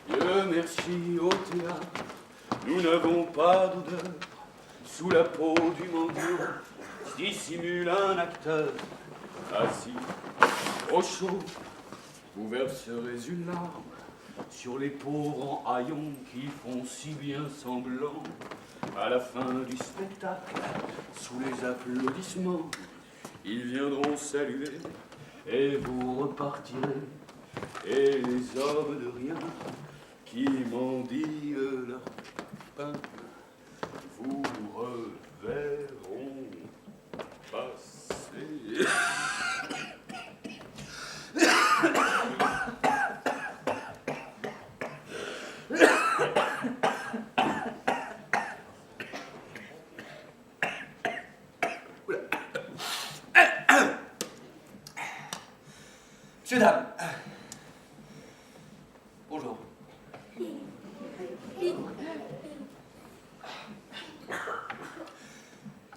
Dieu merci au théâtre, nous n'avons pas d'odeur. Sous la peau du mendiant dissimule un acteur. Assis, au chaud, vous verserez une larme sur les pauvres en haillons qui font si bien semblant. À la fin du spectacle, sous les applaudissements, ils viendront saluer et vous repartirez. Et les hommes de rien qui mendient leur pain vous reverront passer. Messieurs, dames, bonjour.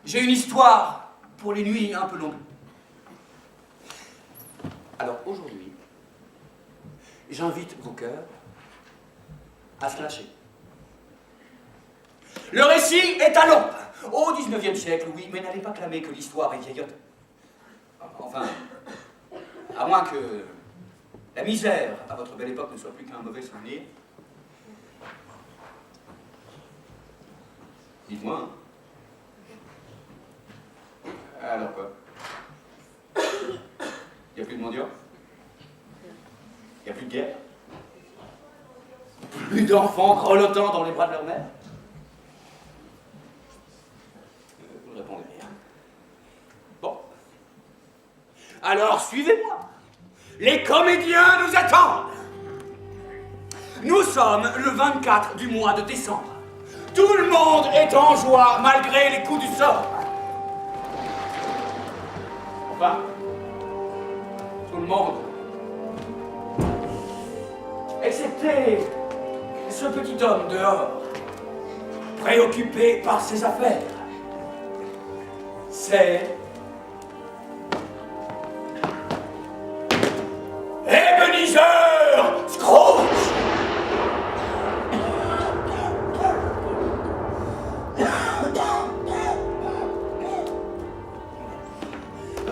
J'ai une histoire pour les nuits un peu longues. Alors aujourd'hui, j'invite vos cœurs à se lâcher. Le récit est à long. Au XIXe siècle, oui, mais n'allez pas clamer que l'histoire est vieillotte. Enfin, à moins que la misère à votre belle époque ne soit plus qu'un mauvais souvenir. Dites-moi, hein. Alors quoi? Il n'y a plus de mendiants? Il n'y a plus de guerre? Plus d'enfants grelottants dans les bras de leur mère? Vous ne répondez rien. Bon. Alors suivez-moi. Les comédiens nous attendent. Nous sommes le 24 du mois de décembre. Tout le monde est en joie malgré les coups du sort. Enfin, tout le monde. Excepté ce petit homme dehors, préoccupé par ses affaires. C'est Ebenezer Scrooge.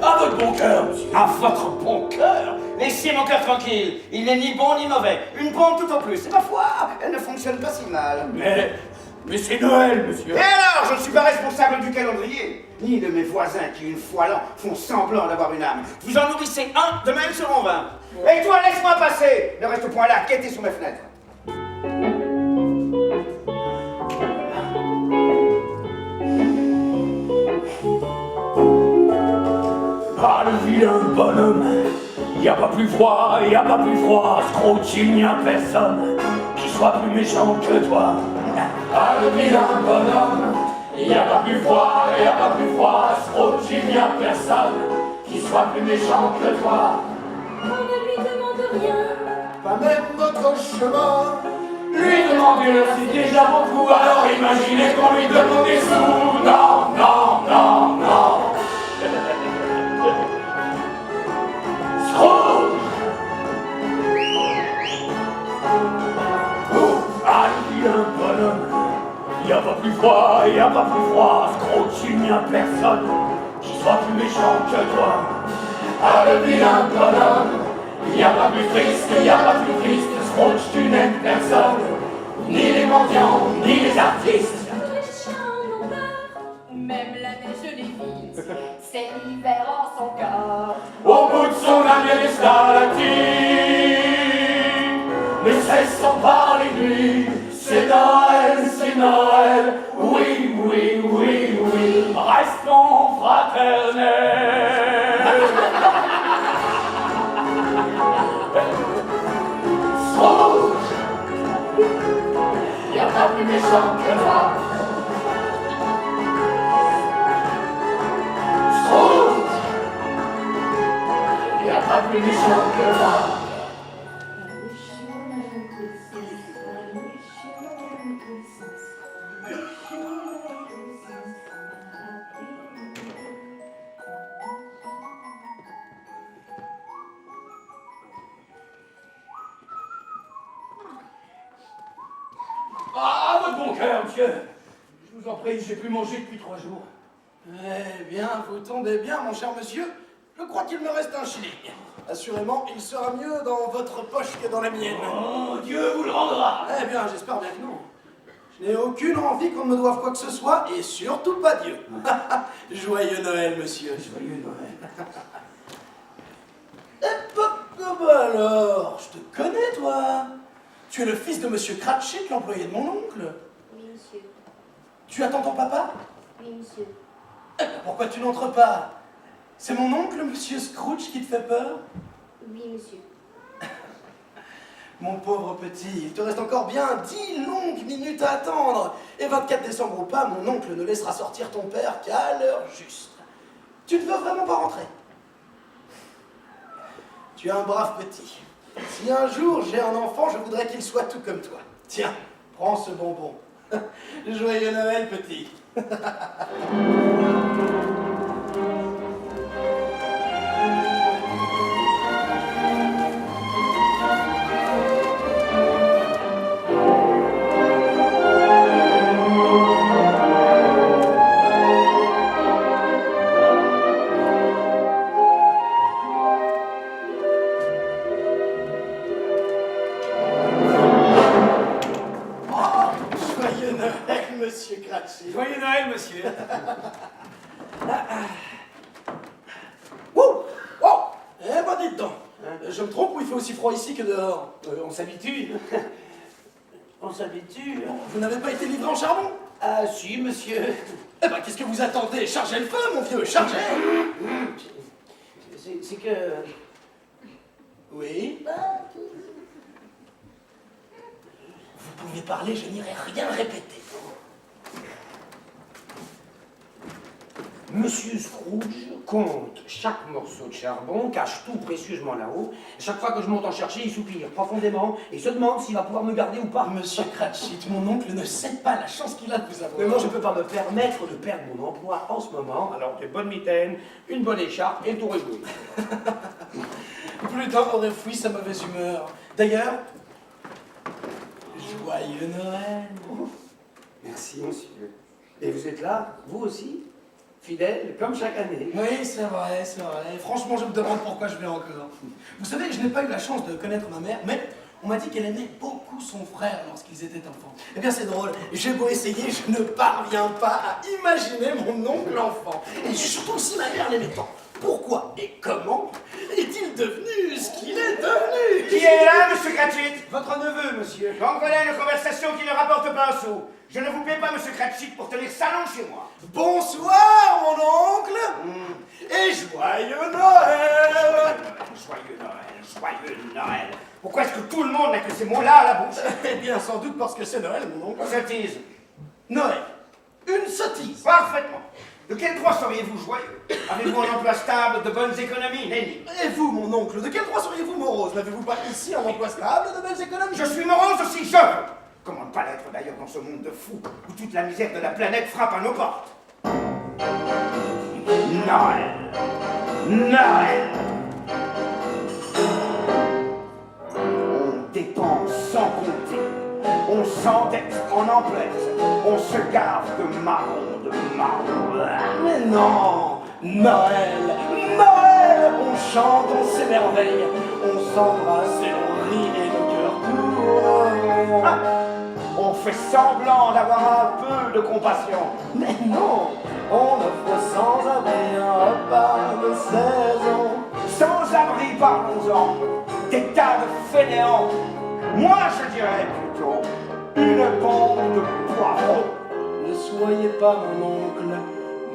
À votre bon cœur, monsieur. À votre bon cœur? Laissez mon cœur tranquille. Il n'est ni bon ni mauvais. Une bombe tout au plus. C'est ma foi, elle ne fonctionne pas si mal. Mais c'est Noël, monsieur. Et alors, je ne suis pas responsable du calendrier, ni de mes voisins qui, une fois l'an, font semblant d'avoir une âme. Vous en nourrissez un, de même seront 20. Et toi, laisse-moi passer. Ne reste point là, quêter sous mes fenêtres. Ah, le vilain bonhomme, y a pas plus froid, y a pas plus froid, Scrooge, il n'y a personne qui soit plus méchant que toi. Ah, le vilain bonhomme, y a pas plus froid, y a pas plus froid, Scrooge, il n'y a personne qui soit plus méchant que toi. On ne lui demande rien, Pas même votre chemin. Lui demander c'est déjà beaucoup, alors imaginez qu'on lui demande des sous. Non, non, non, non. Scrooge! Oh, ah, le vilain bonhomme, y a pas plus froid, y a pas plus froid, Scrooge, il n'y a personne qui soit plus méchant que toi. Ah, le vilain bonhomme, y a pas plus triste, y a pas plus triste, Scrooge, tu n'aimes personne, ni les mendiants, ni les artistes. les chiens n'ont peur, même la neige l'évite. C'est l'hiver en son corps. Au bout de son âme, il y a des stalactites. Ne cessons par les nuits. C'est Noël, oui, oui, oui, oui. Restons fraternels. Scrooge, y a pas plus méchant que toi. Scrooge, y a pas plus méchant que toi. cœur, monsieur. Je vous en prie, j'ai plus mangé depuis 3 jours. Eh bien, vous tombez bien, mon cher monsieur. Je crois qu'il me reste un shilling. Assurément, il sera mieux dans votre poche que dans la mienne. Oh, Dieu vous le rendra. Eh bien, j'espère bien que non. Je n'ai aucune envie qu'on me doive quoi que ce soit, et surtout pas Dieu. Joyeux Noël, monsieur. Joyeux Noël. Alors, je te connais, toi. Tu es le fils de monsieur Cratchit, l'employé de mon oncle. Oui, monsieur. Tu attends ton papa? Oui, monsieur. Eh bien, pourquoi tu n'entres pas? C'est mon oncle, monsieur Scrooge, qui te fait peur? Oui, monsieur. Mon pauvre petit, il te reste encore bien 10 longues minutes à attendre. Et 24 décembre ou pas, mon oncle ne laissera sortir ton père qu'à l'heure juste. Tu ne veux vraiment pas rentrer? Tu es un brave petit. Si un jour j'ai un enfant, je voudrais qu'il soit tout comme toi. Tiens, prends ce bonbon. Joyeux Noël, petit. Monsieur Cratchit. Joyeux Noël, monsieur. Wouh! Oh! Eh ben dites donc, je me trompe ou il fait aussi froid ici que dehors? On s'habitue. On s'habitue. Vous n'avez pas été livré en charbon? Ah si, monsieur. Eh ben qu'est-ce que vous attendez? Chargez le feu, mon vieux, chargez! C'est que... Oui? Vous pouvez parler, je n'irai rien répéter. Monsieur Scrooge compte chaque morceau de charbon, cache tout précieusement là-haut. Chaque fois que je monte en chercher, il soupire profondément et se demande s'il va pouvoir me garder ou pas. Monsieur Cratchit, mon oncle ne cède pas la chance qu'il a de vous avoir. Mais moi, je ne peux pas me permettre de perdre mon emploi en ce moment. Alors, des bonnes mitaines, une bonne écharpe et le tour est joué. Plus d'un aurait fui sa mauvaise humeur. D'ailleurs, joyeux Noël. Merci, monsieur. Et vous êtes là, vous aussi, fidèle, comme chaque année. Oui, c'est vrai, c'est vrai. Franchement, je me demande pourquoi je vais encore. Vous savez, je n'ai pas eu la chance de connaître ma mère, mais on m'a dit qu'elle aimait beaucoup son frère lorsqu'ils étaient enfants. Eh bien, c'est drôle. J'ai beau essayer, je ne parviens pas à imaginer mon oncle enfant. Et surtout aussi ma mère l'aimait tant. Pourquoi et comment est-il devenu ce qu'il est devenu? Qui est là, monsieur Cratchit? Votre neveu, monsieur. Donc voilà une conversation qui ne rapporte pas un sou. Je ne vous paie pas, monsieur Cratchit, pour tenir salon chez moi. Bonsoir, mon oncle. Et joyeux Noël. Joyeux Noël, joyeux Noël. Pourquoi est-ce que tout le monde n'a que ces mots-là à la bouche? Eh bien, sans doute parce que c'est Noël, mon oncle. Sottise. Noël. Une sottise. Parfaitement. De quel droit seriez-vous joyeux? Avez-vous un emploi stable, de bonnes économies, Nenny? Et vous, mon oncle, de quel droit seriez-vous morose? N'avez-vous pas ici un emploi stable de belles économies? Je suis morose aussi, je veux. Comment ne pas l'être d'ailleurs dans ce monde de fous où toute la misère de la planète frappe à nos portes? Noël. Noël. On dépense sans compter. On s'endette en empresse. On se gave de marron, de marron. Mais non! Noël! Noël! On chante, on s'émerveille, on s'embrasse et on rit et nos cœurs tournent. Ah, on fait semblant d'avoir un peu de compassion. Mais non! On offre sans abri un repas de saison. Sans abri, parlons-en, des tas de fainéants. Moi, je dirais plutôt une bombe de poivrons. Ne soyez pas, mon oncle,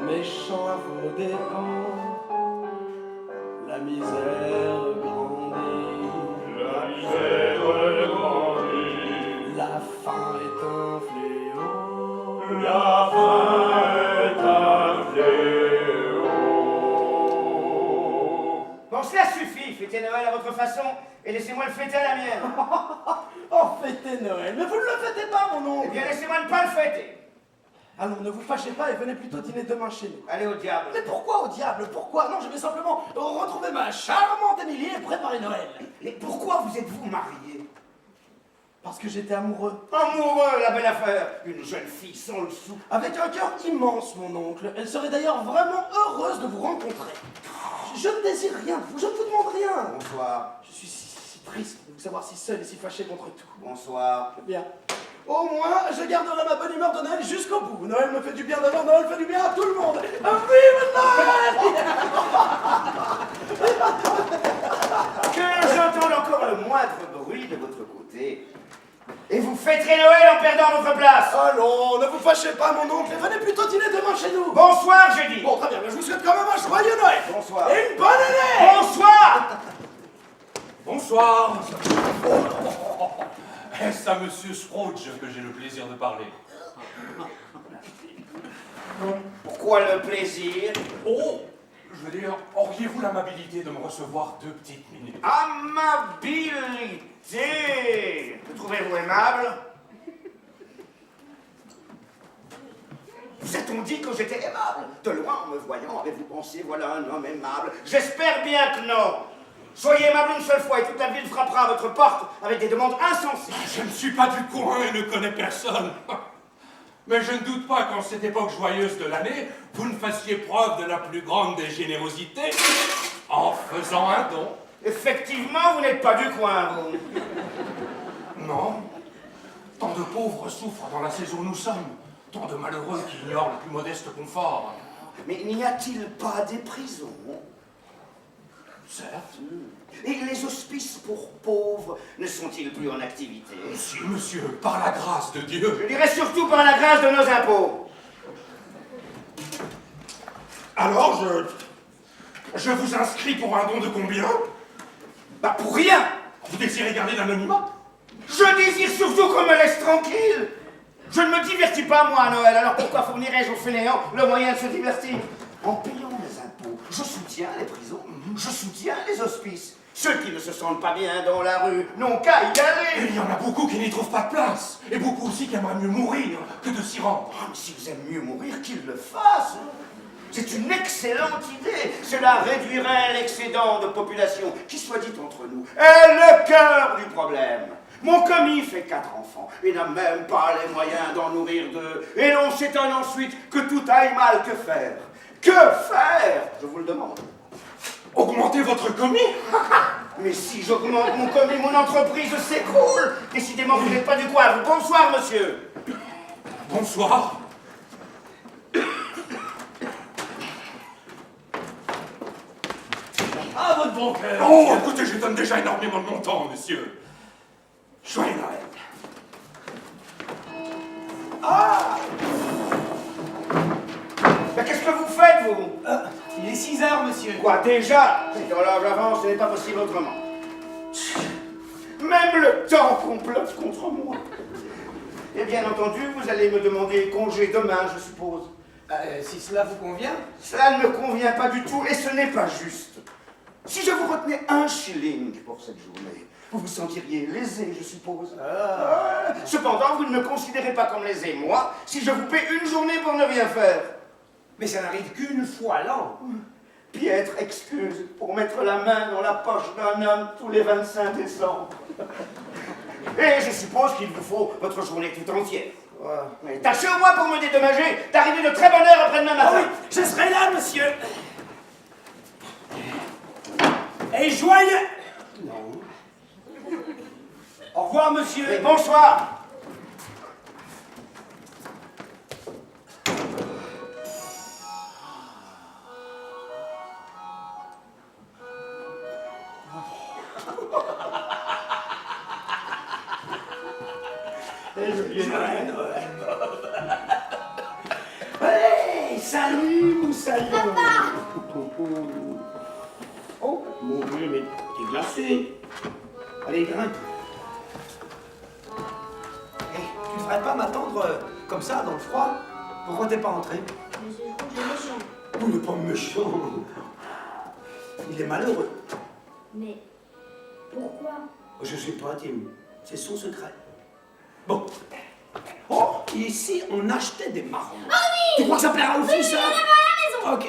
méchant à vos dépens. La misère grandit. La misère grandit. La faim est un fléau. La faim est un fléau. Bon, cela suffit, fêtez Noël à votre façon et laissez-moi le fêter à la mienne. Oh, fêtez Noël! Mais vous ne le fêtez pas, mon Eh oncle! bien, laissez-moi ne pas le fêter. Alors, ne vous fâchez pas et venez plutôt dîner demain chez nous. Allez au diable. Mais pourquoi au diable? Pourquoi? Non, je vais simplement retrouver ma charmante Émilie et préparer Noël. Mais pourquoi vous êtes-vous marié? Parce que j'étais amoureux. Amoureux, la belle affaire. Une jeune fille sans le sou. Avec un cœur immense, mon oncle. Elle serait d'ailleurs vraiment heureuse de vous rencontrer. Je ne désire rien de vous, je ne vous demande rien. Bonsoir. Je suis si triste de vous savoir si seul et si fâché contre tout. Bonsoir. Bien. Au moins, je garderai ma bonne humeur de Noël jusqu'au bout. Noël me fait du bien d'abord, Noël fait du bien à tout le monde. Vive Noël! Que j'entende encore le moindre bruit de votre côté. Et vous fêterez Noël en perdant votre place. Allons, ne vous fâchez pas, mon oncle, et venez plutôt dîner demain chez nous. Bonsoir, je dis. Bon, très bien, mais je vous souhaite quand même un joyeux Noël. Bonsoir. Et une bonne année. Bonsoir. Bonsoir. Est-ce à Monsieur Scrooge que j'ai le plaisir de parler? Pourquoi le plaisir? Oh, je veux dire, auriez-vous l'amabilité de me recevoir 2 petites minutes? Amabilité. Me trouvez-vous aimable? Vous a-t-on dit que j'étais aimable? De loin, en me voyant, avez-vous pensé, voilà un homme aimable? J'espère bien que non. Soyez aimable une seule fois et toute la ville frappera à votre porte avec des demandes insensées. Je ne suis pas du coin et ne connais personne. Mais je ne doute pas qu'en cette époque joyeuse de l'année, vous ne fassiez preuve de la plus grande des générosités en faisant un don. Effectivement, vous n'êtes pas du coin, vous. Non. Tant de pauvres souffrent dans la saison où nous sommes. Tant de malheureux qui ignorent le plus modeste confort. Mais n'y a-t-il pas des prisons? Certes. Et les hospices pour pauvres ne sont-ils plus en activité? Si, monsieur, par la grâce de Dieu. Je dirais surtout par la grâce de nos impôts. Alors, je vous inscris pour un don de combien? Bah pour rien. Vous désirez garder l'anonymat? Je désire surtout qu'on me laisse tranquille. Je ne me divertis pas, moi, à Noël, alors pourquoi fournirais-je aux fainéants le moyen de se divertir? En payant les impôts, je soutiens les prisons, je soutiens les hospices. Ceux qui ne se sentent pas bien dans la rue n'ont qu'à y Et aller. il y en a beaucoup qui n'y trouvent pas de place. Et beaucoup aussi qui aimeraient mieux mourir que de s'y rendre. Oh, mais s'ils aiment mieux mourir, qu'ils le fassent. C'est une excellente idée. Cela réduirait l'excédent de population qui, soit dit entre nous, est le cœur du problème. Mon commis fait 4 enfants et n'a même pas les moyens d'en nourrir 2. Et l'on s'étonne ensuite que tout aille mal. Que faire? Que faire? Je vous le demande. Augmentez votre commis? Mais si j'augmente mon commis, mon entreprise s'écroule. Décidément, vous n'êtes pas du coin. Bonsoir, monsieur. Bonsoir. Ah, votre bon cœur. Oh, écoutez, je donne déjà énormément de mon temps, monsieur. Joyeux Noël. Ah! Mais qu'est-ce que vous faites, vous? Il est 6 heures, monsieur. Quoi, déjà? Cette horloge avance, ce n'est pas possible autrement. Même le temps complote contre moi. Et bien entendu, vous allez me demander congé demain, je suppose. Si cela vous convient. Cela ne me convient pas du tout et ce n'est pas juste. Si je vous retenais 1 shilling pour cette journée, vous vous sentiriez lésé, je suppose. Cependant, vous ne me considérez pas comme lésé, moi, si je vous paie une journée pour ne rien faire. Mais ça n'arrive qu'une fois l'an. Piètre excuse pour mettre la main dans la poche d'un homme tous les 25 décembre. Et je suppose qu'il vous faut votre journée tout entière. Mais tâchez au moins pour me dédommager d'arriver de très bonne heure après-demain matin. Ah oui, je serai là, monsieur. Et joyeux. Non. Au revoir, monsieur. Et bonsoir. Hey, salut, Moussaillon. Oh, mon Dieu, mais t'es glacé. Allez, grimpe. Hey, tu ne devrais pas m'attendre comme ça, dans le froid. Pourquoi t'es pas entré? Monsieur Scrooge est méchant. Vous n'êtes pas méchant. Il est malheureux. Mais pourquoi? Je sais pas, Tim. C'est son secret. Bon. Oh, ici, on achetait des marrons. Ah oui! Tu crois que ça plaira aux filles, ça? À la maison. Ok.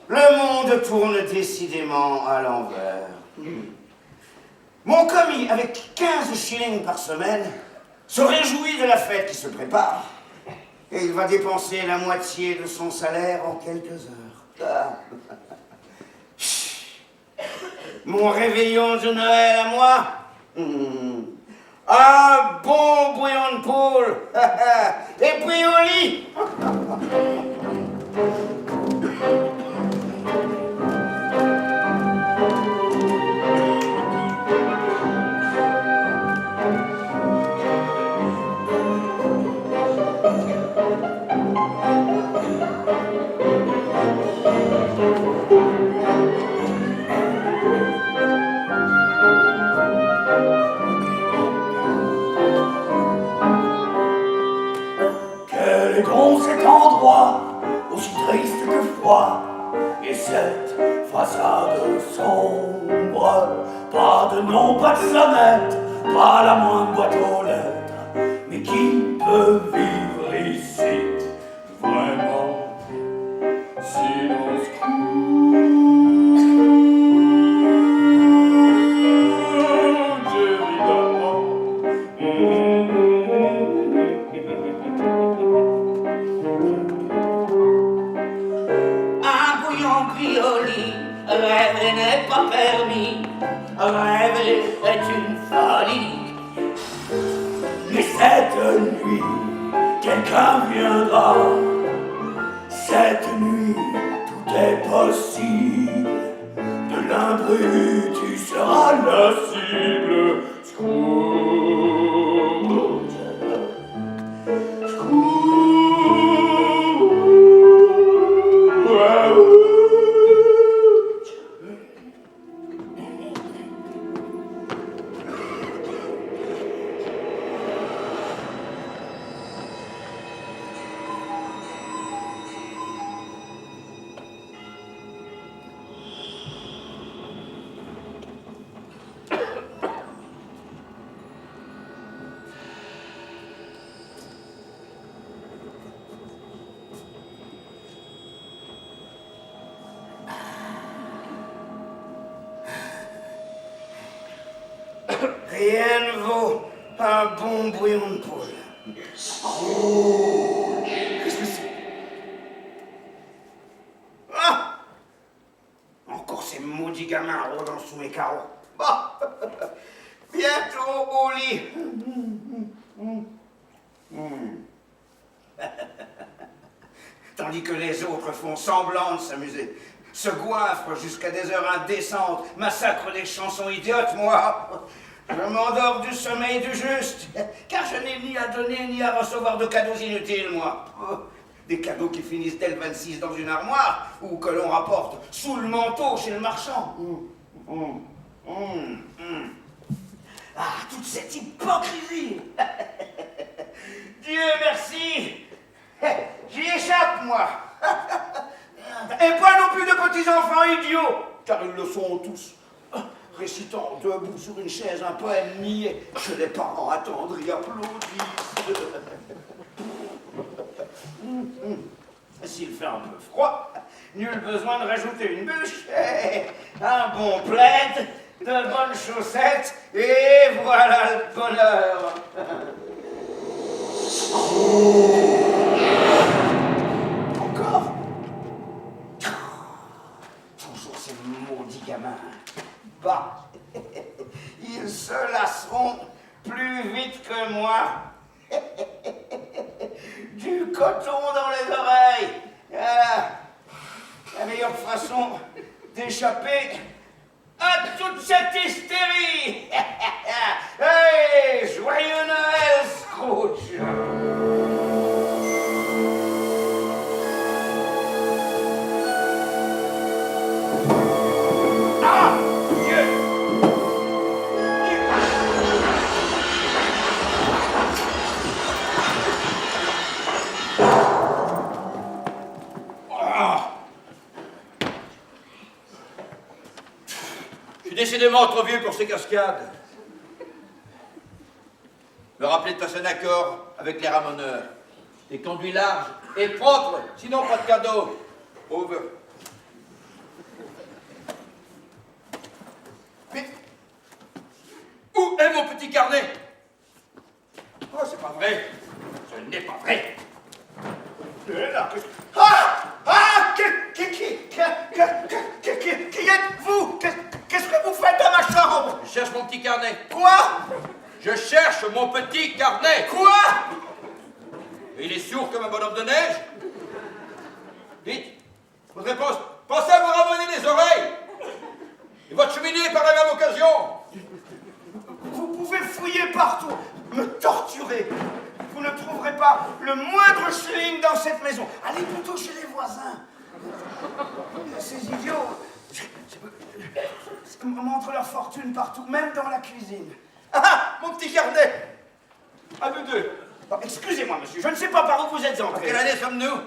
Le monde tourne décidément à l'envers. Mon commis, avec 15 shillings par semaine, se réjouit de la fête qui se prépare. Et il va dépenser la moitié de son salaire en quelques heures. Ah. Mon réveillon de Noël à moi, un bon bouillon de poule, et puis au lit. Quel est donc cet endroit, aussi triste que froid, et cette façade sombre? Pas de nom, pas de sonnette, pas la moindre boîte aux lettres. Mais qui peut vivre ici, vraiment, si l'on se Rêver n'est pas permis, rêver est une folie. Mais cette nuit, quelqu'un viendra. Cette nuit, tout est possible. De l'imprévu, tu seras la cible. Scrooge. Rien ne vaut un bon bouillon de poule. Qu'est-ce que c'est? Ah! Encore ces maudits gamins rôdant sous mes carreaux. Ah! Bientôt au lit. Tandis que les autres font semblant de s'amuser, se goinfrent jusqu'à des heures indécentes, massacrent des chansons idiotes, moi, je m'endors du sommeil du juste, car je n'ai ni à donner ni à recevoir de cadeaux inutiles, moi. Des cadeaux qui finissent dès le 26 dans une armoire, ou que l'on rapporte sous le manteau chez le marchand. Ah, toute cette hypocrisie. Dieu merci, j'y échappe, moi. Et pas non plus de petits-enfants idiots, car ils le sont tous, récitant debout sur une chaise un poème niais que les parents attendris applaudissent. S'il fait un peu froid, nul besoin de rajouter une bûche, un bon plaid, de bonnes chaussettes, et voilà le bonheur. Encore? Toujours ces maudits gamins. Bah, ils se lasseront plus vite que moi. Du coton dans les oreilles. Voilà. La meilleure façon d'échapper à toute cette hystérie. Hey, joyeux Noël, Scrooge. Décidément trop vieux pour ces cascades. Me rappeler de passer un accord avec les ramoneurs. Des conduits larges et propres, sinon pas de cadeau. Over. carnet. Oh, c'est pas vrai. Ce n'est pas vrai. Qui êtes-vous? Qu'est-ce que vous faites dans ma chambre? Je cherche mon petit carnet. Quoi? Je cherche mon petit carnet. Quoi? Il est sourd comme un bonhomme de neige. Vite, votre réponse. Pensez à vous ramener les oreilles. Et votre cheminée par la même occasion. Vous pouvez fouiller partout, me torturer. Vous ne trouverez pas le moindre shilling dans cette maison. Allez plutôt chez les voisins. Ces idiots montrent leur fortune partout, même dans la cuisine. Ah, mon petit carnet. À nous deux. Oh, excusez-moi, monsieur, je ne sais pas par où vous êtes En entré. quelle année sommes-nous?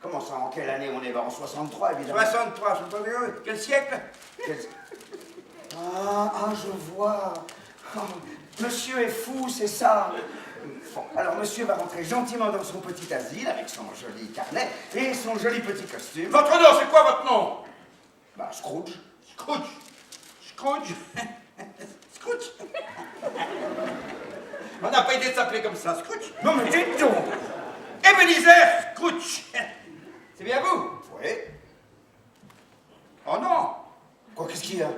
Comment ça, en quelle année on est? En 63, évidemment. 63, je ne sais pas. Quel siècle? Je vois. Oh, monsieur est fou, c'est ça. Bon, alors monsieur va rentrer gentiment dans son petit asile avec son joli carnet et son joli petit costume. Votre nom, c'est quoi votre nom? Bah, Scrooge. Scrooge. Scrooge. Scrooge. On n'a pas idée de s'appeler comme ça, Scrooge. Non mais dites donc. Ebenezer Scrooge. C'est bien vous? Oui. Oh non. Quoi, qu'est-ce qu'il y a?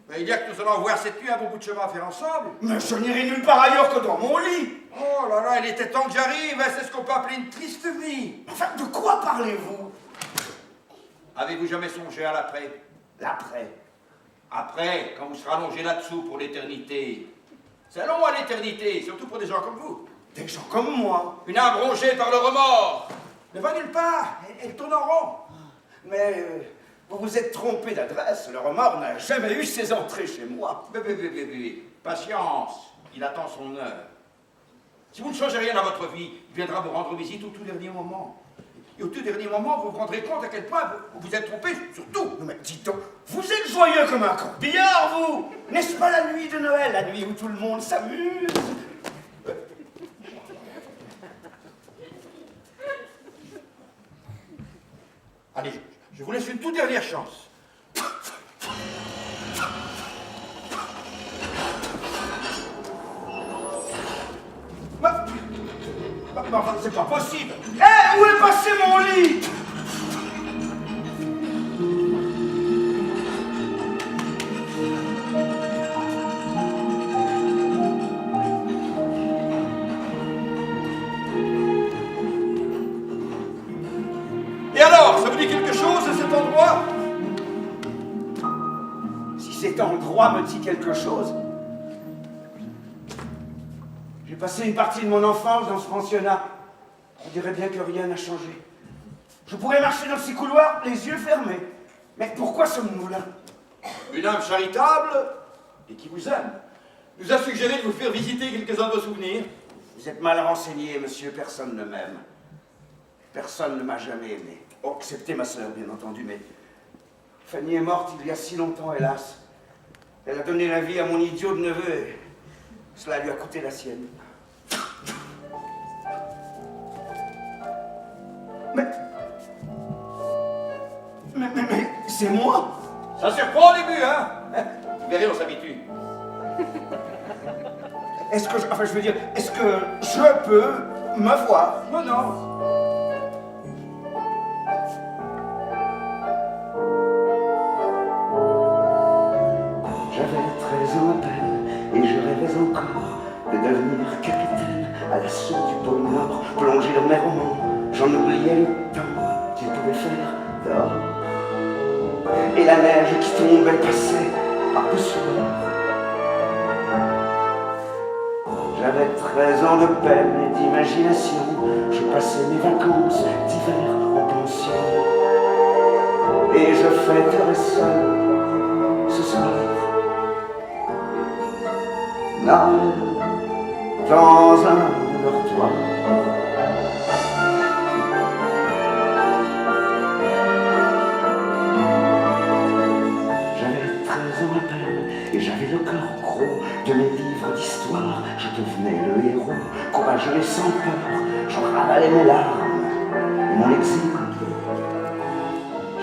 Ben, il y a que nous allons avoir cette nuit un bon bout de chemin à faire ensemble. Mais je n'irai nulle part ailleurs que dans mon lit. Oh là là, il était temps que j'arrive, hein, c'est ce qu'on peut appeler une triste vie. Enfin, de quoi parlez-vous? Avez-vous jamais songé à l'après? L'après. Après, quand vous serez allongé là-dessous pour l'éternité. C'est long à l'éternité, surtout pour des gens comme vous. Des gens comme moi. Une âme rongée par le remords. Ne va nulle part, elle tourne en rond. Mais vous vous êtes trompé d'adresse. Le remords n'a jamais eu ses entrées chez moi. Patience, il attend son heure. Si vous ne changez rien dans votre vie, il viendra vous rendre visite au tout dernier moment. Et au tout dernier moment, vous vous rendrez compte à quel point vous vous êtes trompé sur tout. Non mais dites donc, vous êtes joyeux comme un corbillard, vous. N'est-ce pas la nuit de Noël, la nuit où tout le monde s'amuse? Allez, je vous laisse une toute dernière chance. Enfin, c'est pas possible. Hé, où est passé mon lit? Et alors, ça vous dit quelque chose à cet endroit? Si cet endroit me dit quelque chose. J'ai passé une partie de mon enfance dans ce pensionnat. On dirait bien que rien n'a changé. Je pourrais marcher dans ces couloirs, les yeux fermés. Mais pourquoi sommes-nous là? Une âme charitable et qui vous aime nous a suggéré de vous faire visiter quelques-uns de vos souvenirs. Vous êtes mal renseigné, monsieur. Personne ne m'aime. Personne ne m'a jamais aimé. Oh, excepté ma sœur, bien entendu, mais... Fanny est morte il y a si longtemps, hélas. Elle a donné la vie à mon idiot de neveu et cela lui a coûté la sienne. Mais c'est moi! Ça surprend au début, hein? Vous verrez, on s'habitue. Est-ce que enfin, je veux dire, est-ce que je peux me voir? Non, non. J'avais 13 ans à peine et je rêvais encore de devenir capitaine à l'assaut du pôle Nord, plongé dans mes romans. J'en oubliais le temps qu'il pouvait faire dehors. Et la neige qui tombait passait par-dessus. J'avais 13 ans de peine et d'imagination. Je passais mes vacances d'hiver en pension. Et je fêterai seul ce soir Noël dans un dortoir. J'avais 13 ans à peine et j'avais le cœur gros de mes livres d'histoire. Je devenais le héros, courageux et sans peur. J'en ravalais mes larmes et mon exil.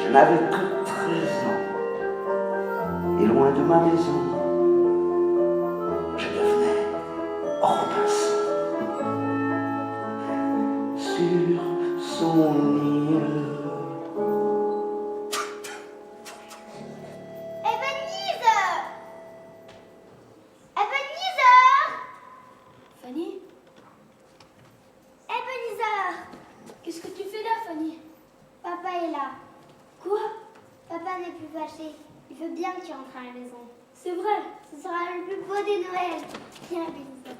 Je n'avais que 13 ans et loin de ma maison, je devenais C'est vrai, ce sera le plus beau des Noëls. Viens, Ébenezer.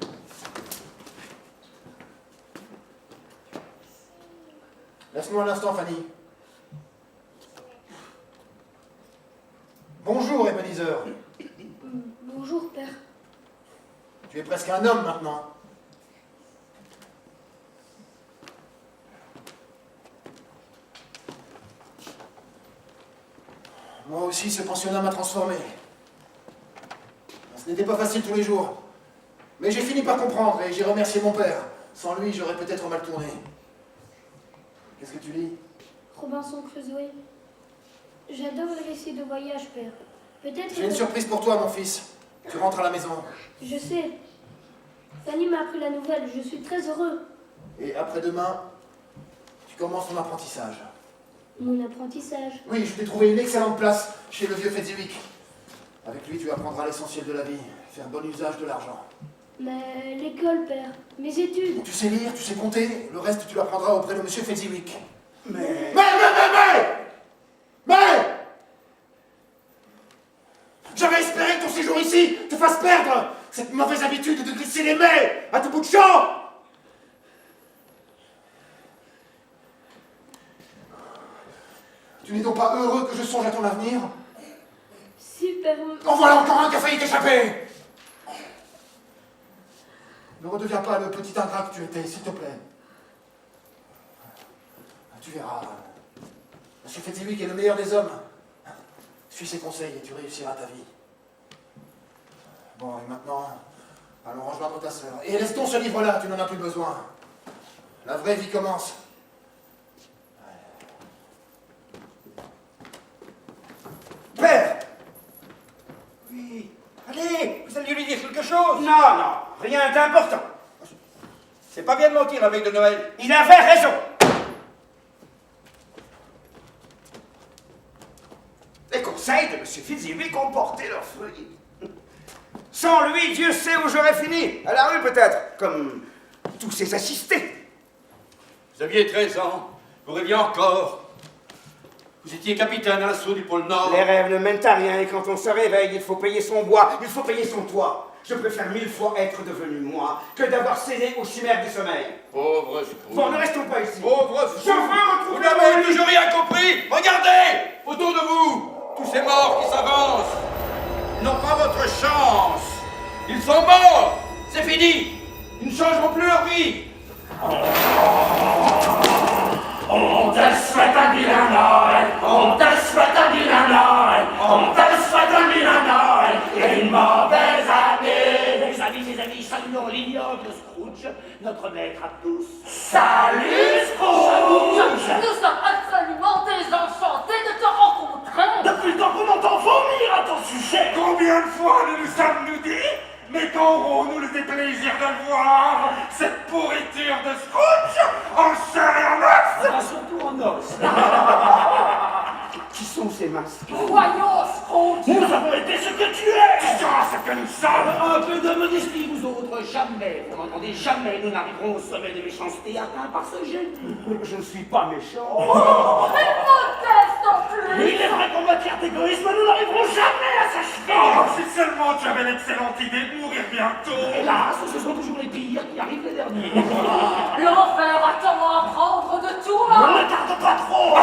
Laisse-moi un instant, Fanny. Bonjour, Ebenezer. Bonjour, père. Tu es presque un homme maintenant. Moi aussi, ce pensionnat m'a transformé. Ce n'était pas facile tous les jours. Mais j'ai fini par comprendre et j'ai remercié mon père. Sans lui, j'aurais peut-être mal tourné. Qu'est-ce que tu lis? Robinson Crusoe. J'adore les récits de voyage, père. Peut-être J'ai une que- surprise pour toi, mon fils. Tu rentres à la maison. Je sais. Fanny m'a appris la nouvelle. Je suis très heureux. Et après-demain, tu commences ton apprentissage. Mon apprentissage. Oui, je t'ai trouvé une excellente place chez le vieux Fezziwig. Avec lui, tu apprendras l'essentiel de la vie, faire bon usage de l'argent. Mais l'école, père. Mes études. Tu sais lire, tu sais compter, le reste tu l'apprendras auprès de monsieur Fezziwig. Mais... J'avais espéré que ton séjour ici te fasse perdre cette mauvaise habitude de glisser les mets à tout bout de champ. Tu n'es donc pas heureux que je songe à ton avenir? Super. En voilà encore un qui a failli t'échapper. Ne redeviens pas le petit ingrat que tu étais, s'il te plaît. Tu verras. Monsieur Fezziwig est le meilleur des hommes. Suis ses conseils et tu réussiras ta vie. Bon, et maintenant, allons rejoindre ta sœur. Et laisse donc ce livre-là, tu n'en as plus besoin. La vraie vie commence. Père! Oui. Allez, vous alliez lui dire quelque chose. Non, non, rien d'important. C'est pas bien de mentir la veille de Noël. Il avait raison. Les conseils de M. Fezziwig ont porté leurs fruits. Sans lui, Dieu sait où j'aurais fini. À la rue peut-être, comme tous ses assistés. Vous aviez 13 ans, vous rêviez encore. Vous étiez capitaine à l'assaut du pôle Nord. Les rêves ne mènent à rien et quand on se réveille, il faut payer son bois, il faut payer son toit. Je préfère 1000 fois être devenu moi que d'avoir cédé aux chimères du sommeil. Pauvre fou. Bon, ne restons pas ici. Pauvre fou. Je veux retrouver Vous n'avez mon lit. toujours rien compris. Regardez autour de vous, tous ces morts qui s'avancent. Ils n'ont pas votre chance. Ils sont morts. C'est fini. Ils ne changeront plus leur vie. On te souhaite un vilain Noël, on te souhaite un vilain Noël, on te souhaite un vilain Noël et une mauvaise année. Mes amis, saluons l'ignoble Scrooge, notre maître à tous. Salut Scrooge! Nous sommes absolument désenchantés de te rencontrer. Depuis le temps qu'on entend vomir à ton sujet. Combien de fois nous nous sommes-nous dit? Mais quand aurons-nous le déplaisir de le voir, cette pourriture de Scrooge, en chair et en os? Surtout en os. Qui sont ces masques? Voyons, Scrooge. Nous avons été ce que tu es. Ce que nous sommes. Un peu de modestie, vous autres, jamais, vous m'entendez, jamais nous n'arriverons au sommet de méchanceté atteint par ce génie. Je ne suis pas méchant. Très modeste en plus. Il est vrai qu'en matière d'égoïsme, nous n'arriverons jamais à s'achever. Oh, si seulement tu avais l'excellente idée de mourir bientôt. Hélas, ce sont toujours les pires qui arrivent les derniers. L'enfer attend à prendre de On toi. ne tarde pas trop.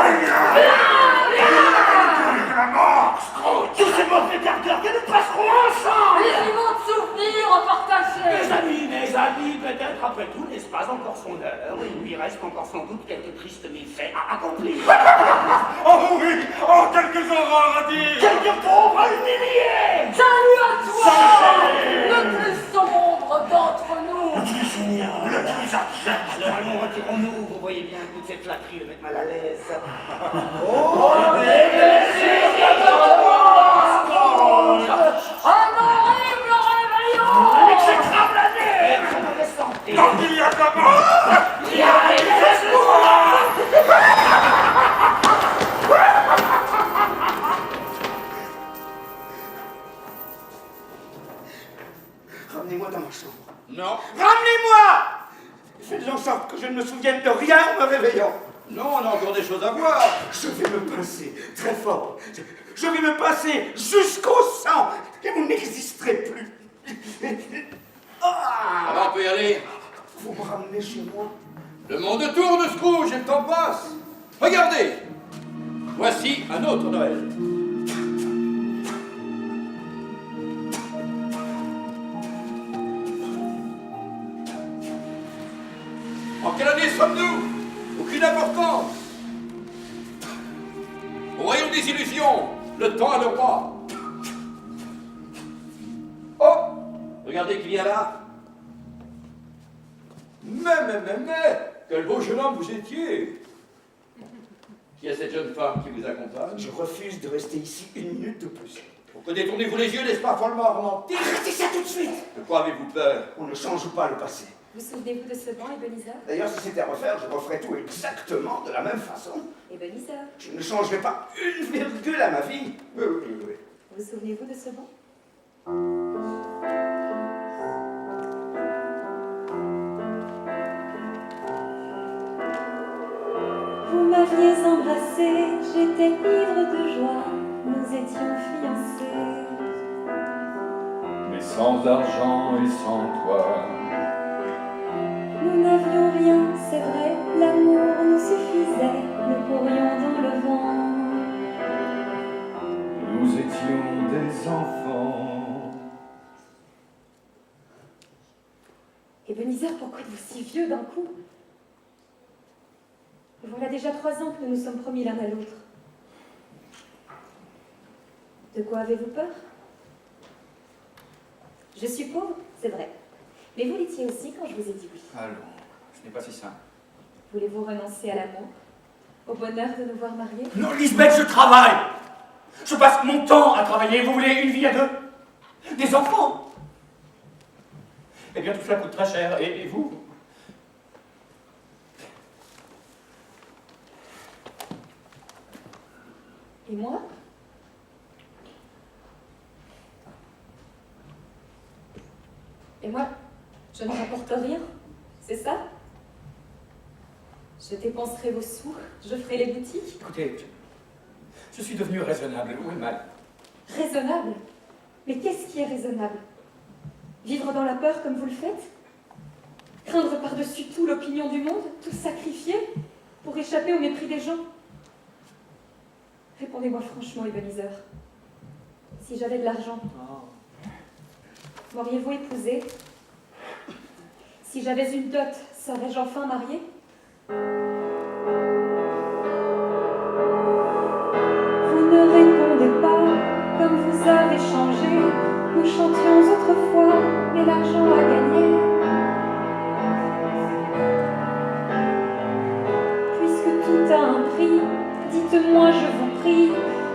La mort, Scrooge. Tous ces mauvais gardeurs que nous passerons ensemble. Les immondes souvenirs partagés. Mes amis, peut-être après tout, n'est-ce pas encore son heure? Il lui reste encore sans doute quelques tristes méfaits à accomplir. Oh oui, oh, quelques horreurs à dire. Quelques pauvres à humilier. Salut à toi, Salut. le plus sombre d'entre nous. Le plus ignoble, le plus abject. Alors allons, retirons-nous, vous voyez bien que toute cette flatterie le met mal à l'aise. Un horrible réveillon. Un exécrable année. Mauvaise santé. Tant qu'il y a de la mort. Il y a les espoirs. Ramenez-moi dans ma chambre. Non. Ramenez-moi! Faites en sorte que je ne me souvienne de rien en me réveillant. Non, on a encore des choses à voir. Je vais me pincer très fort. Je vais me pincer jusqu'au sang. Et autre Noël. En quelle année sommes-nous? Aucune importance. Au royaume des illusions, le temps est le roi. Oh, regardez qui vient là. Mais, quel beau jeune homme vous étiez. Qui est cette jeune femme qui vous accompagne? Je refuse de rester ici une minute de plus. Pourquoi détournez-vous les yeux, n'est-ce pas follement romantique? Arrêtez ça tout de suite! De quoi avez-vous peur? On ne change pas le passé. Vous souvenez-vous de ce banc, Ebenezer? D'ailleurs, si c'était à refaire, je referais tout exactement de la même façon. Ebenezer, Je ne changerai pas une virgule à ma vie. Oui. vous souvenez-vous de ce banc? Vous m'aviez embrassé, j'étais ivre de joie, nous étions fiancés. Mais sans argent et sans toi, Nous n'avions rien, c'est vrai, l'amour nous suffisait, nous courions dans le vent. nous étions des enfants. Ebenezer, pourquoi êtes-vous si vieux d'un coup? Voilà déjà 3 ans que nous nous sommes promis l'un à l'autre. De quoi avez-vous peur? Je suis pauvre, c'est vrai. Mais vous l'étiez aussi quand je vous ai dit oui. Allons, ce n'est pas si simple. Voulez-vous renoncer à l'amour? Au bonheur de nous voir mariés? Non, Lisbeth, je travaille. Je passe mon temps à travailler. Vous voulez une vie à deux? Des enfants? Eh bien, tout cela coûte très cher. Et vous? Et moi? Et moi, je ne rapporte rien, c'est ça? Je dépenserai vos sous, je ferai les boutiques. Écoutez, je suis devenu raisonnable. Où est mal? Raisonnable? Mais qu'est-ce qui est raisonnable? Vivre dans la peur comme vous le faites? Craindre par-dessus tout l'opinion du monde? Tout sacrifier pour échapper au mépris des gens? Répondez-moi franchement, Ebenezer. Si j'avais de l'argent, m'auriez-vous épousé? Si j'avais une dot, serais-je enfin mariée? Vous ne répondez pas, comme vous avez changé. Nous chantions autrefois, mais l'argent a gagné. Puisque tout a un prix, dites-moi, je vous prie,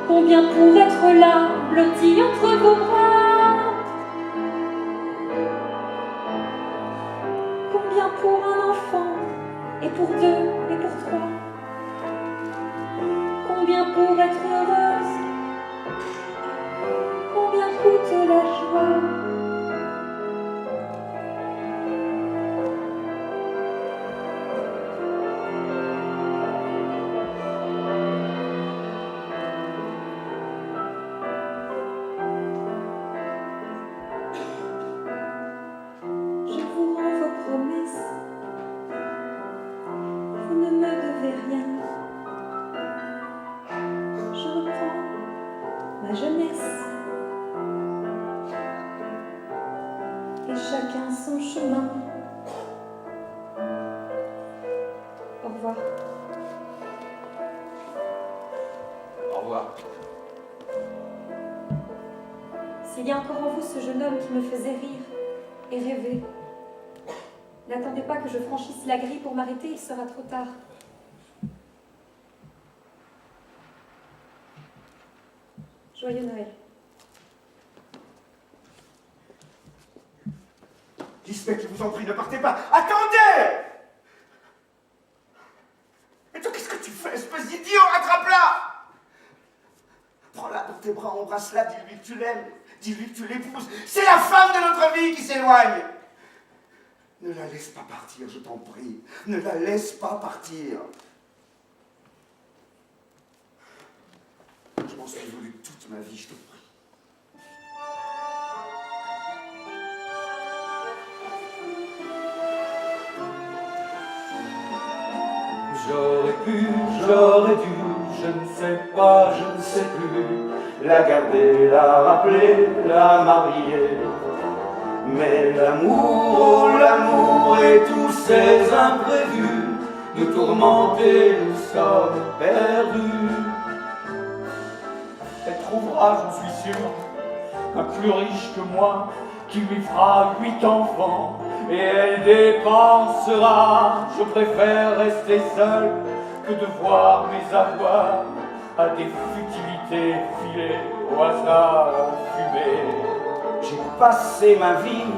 combien pour être là, blotti entre vos bras? Combien pour un enfant, et pour 2, et pour 3? Combien pour être heureuse? Combien coûte la joie? Je vous rends vos promesses. Vous ne me devez rien. Je reprends ma jeunesse. Et chacun son chemin. Au revoir. Au revoir. S'il y a encore en vous ce jeune homme qui me faisait rire et rêver, n'attendez pas que je franchisse la grille pour m'arrêter, il sera trop tard. Joyeux Noël. Lisbeth, je vous en prie, ne partez pas. Attendez! Mais toi, qu'est-ce que tu fais, espèce d'idiot? Rattrape-la! Prends-la dans tes bras, embrasse-la, dis-lui que tu l'aimes. Dis-lui que tu l'épouses. C'est la femme de notre vie qui s'éloigne. Ne la laisse pas partir, je t'en prie. Ne la laisse pas partir. Je m'en suis voulu toute ma vie, je t'en prie. J'aurais pu, j'aurais dû, je ne sais pas, je ne sais plus. La garder, la rappeler, la marier. Mais l'amour, oh l'amour et tous ces imprévus nous tourmenter, nous sommes perdus. Elle trouvera, j'en suis sûr, un plus riche que moi, qui lui fera 8 enfants, et elle dépensera. Je préfère rester seul que de voir mes avoirs à des futilités filer au hasard en fumée. J'ai passé ma vie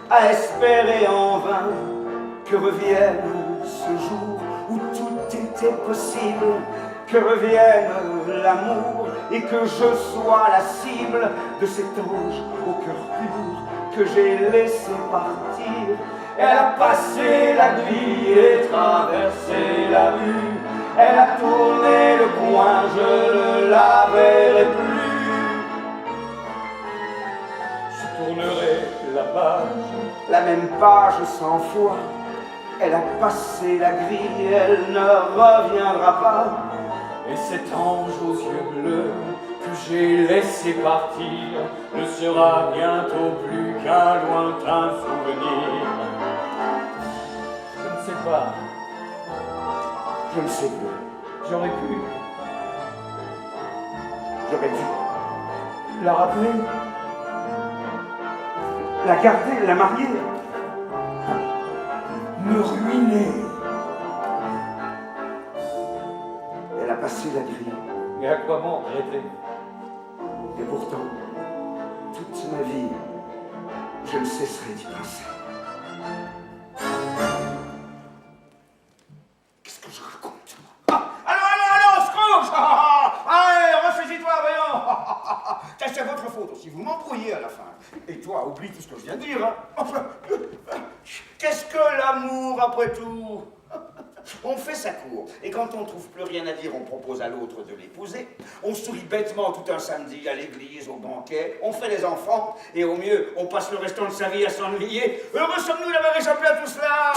à espérer en vain que revienne ce jour où tout était possible, que revienne l'amour et que je sois la cible de cet ange au cœur pur que j'ai laissé partir. Elle a passé la grille et traversé la rue, elle a tourné le coin, je ne la verrai plus. Je tournerai la page, la même page 100 fois. Elle a passé la grille, elle ne reviendra pas. Et cet ange aux yeux bleus que j'ai laissé partir ne sera bientôt plus qu'un lointain souvenir. Je ne sais pas, je ne sais plus. J'aurais pu, j'aurais dû la rappeler, la garder, la marier, me ruiner. Elle a passé la grille. Et à quoi m'en regretter? Et pourtant, toute ma vie, je ne cesserai d'y penser. Qu'est-ce que je raconte? Allons, Scrooge! Allez, ressaisis-toi, voyons! C'est votre faute aussi, vous m'embrouillez à la fin. Et toi, oublie tout ce que je viens de dire. Hein. Enfin, qu'est-ce que l'amour, après tout? On fait sa cour, et quand on ne trouve plus rien à dire, on propose à l'autre de l'épouser. On sourit bêtement tout un samedi à l'église, au banquet, on fait les enfants, et au mieux, on passe le restant de sa vie à s'ennuyer. Heureux sommes-nous d'avoir échappé à tout cela.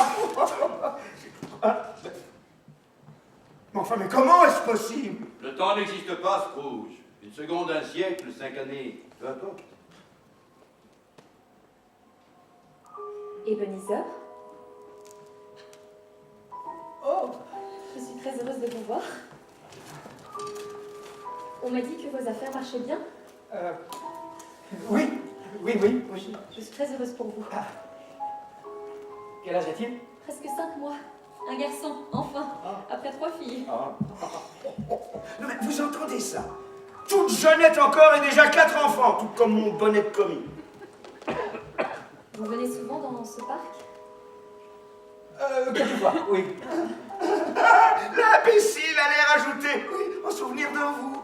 Mais enfin, mais comment est-ce possible? Le temps n'existe pas, Scrooge. Une seconde, un siècle, 5 années, peu importe. Ebenezer, Oh, je suis très heureuse de vous voir. On m'a dit que vos affaires marchaient bien. oui. Je suis très heureuse pour vous. Quel âge a-t-il? Presque 5 mois. Un garçon, enfin, après 3 filles. Non mais vous entendez ça? Toute jeunette encore et déjà 4 enfants, tout comme mon bonnet de commis. Vous venez souvent dans ce parc? Quelquefois, oui. L'imbécile allait rajouter, oui, en souvenir de vous.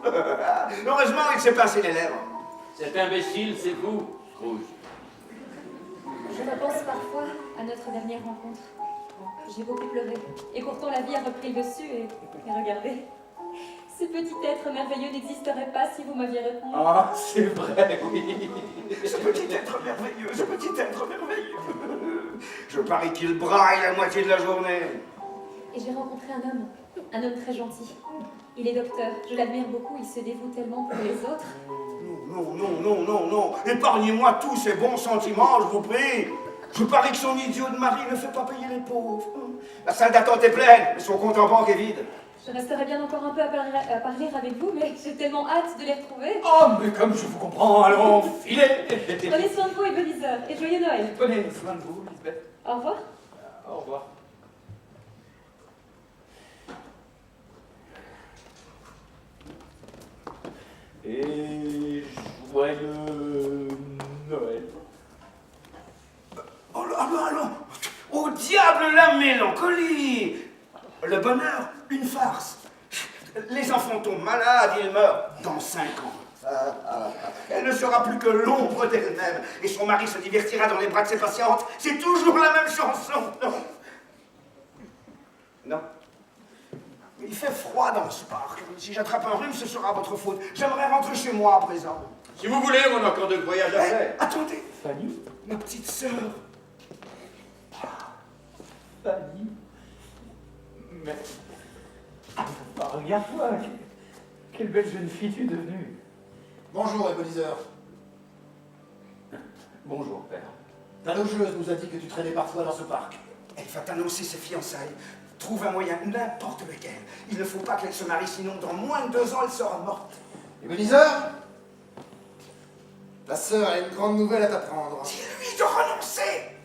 Heureusement, il s'est passé les lèvres. Cet imbécile, c'est vous, Scrooge. Je repense parfois à notre dernière rencontre. J'ai beaucoup pleuré. Et pourtant, la vie a repris le dessus et regardez. Ce petit être merveilleux n'existerait pas si vous m'aviez retenu. Ah, c'est vrai, oui. Ce petit être merveilleux, ce petit être merveilleux. Je parie qu'il braille la moitié de la journée. Et j'ai rencontré un homme très gentil. Il est docteur, je l'admire beaucoup, il se dévoue tellement pour les autres. Non. Épargnez-moi tous ces bons sentiments, je vous prie. Je parie que son idiot de mari ne fait pas payer les pauvres. La salle d'attente est pleine, mais son compte en banque est vide. Je resterai bien encore un peu à parler avec vous, mais j'ai tellement hâte de les retrouver. Oh, mais comme je vous comprends, allons, filez. Prenez soin de vous, Ebenezer, et joyeux Noël. Prenez soin de vous, Lisbeth. Au revoir. Au revoir. Et joyeux Noël. Oh, allons. Au diable la mélancolie. Le bonheur, une farce. Les enfants tombent malades, ils meurent dans 5 ans. Elle ne sera plus que l'ombre d'elle-même, et son mari se divertira dans les bras de ses patientes. C'est toujours la même chanson. Non. Il fait froid dans ce parc. Si j'attrape un rhume, ce sera votre faute. J'aimerais rentrer chez moi à présent. Si vous voulez, on a encore de voyages à faire. Attendez, Fanny? ma petite sœur. Fanny? Mais... regarde-toi. Quelle belle jeune fille tu es devenue. Bonjour, Ebenezer. Bonjour, père. Ta logeuse nous a dit que tu traînais parfois dans ce parc. Elle va t'annoncer ses fiançailles. Trouve un moyen, n'importe lequel. Il ne faut pas qu'elle se marie, sinon dans moins de 2 ans, elle sera morte. Ebenezer, ta sœur a une grande nouvelle à t'apprendre. Dis-lui de renoncer.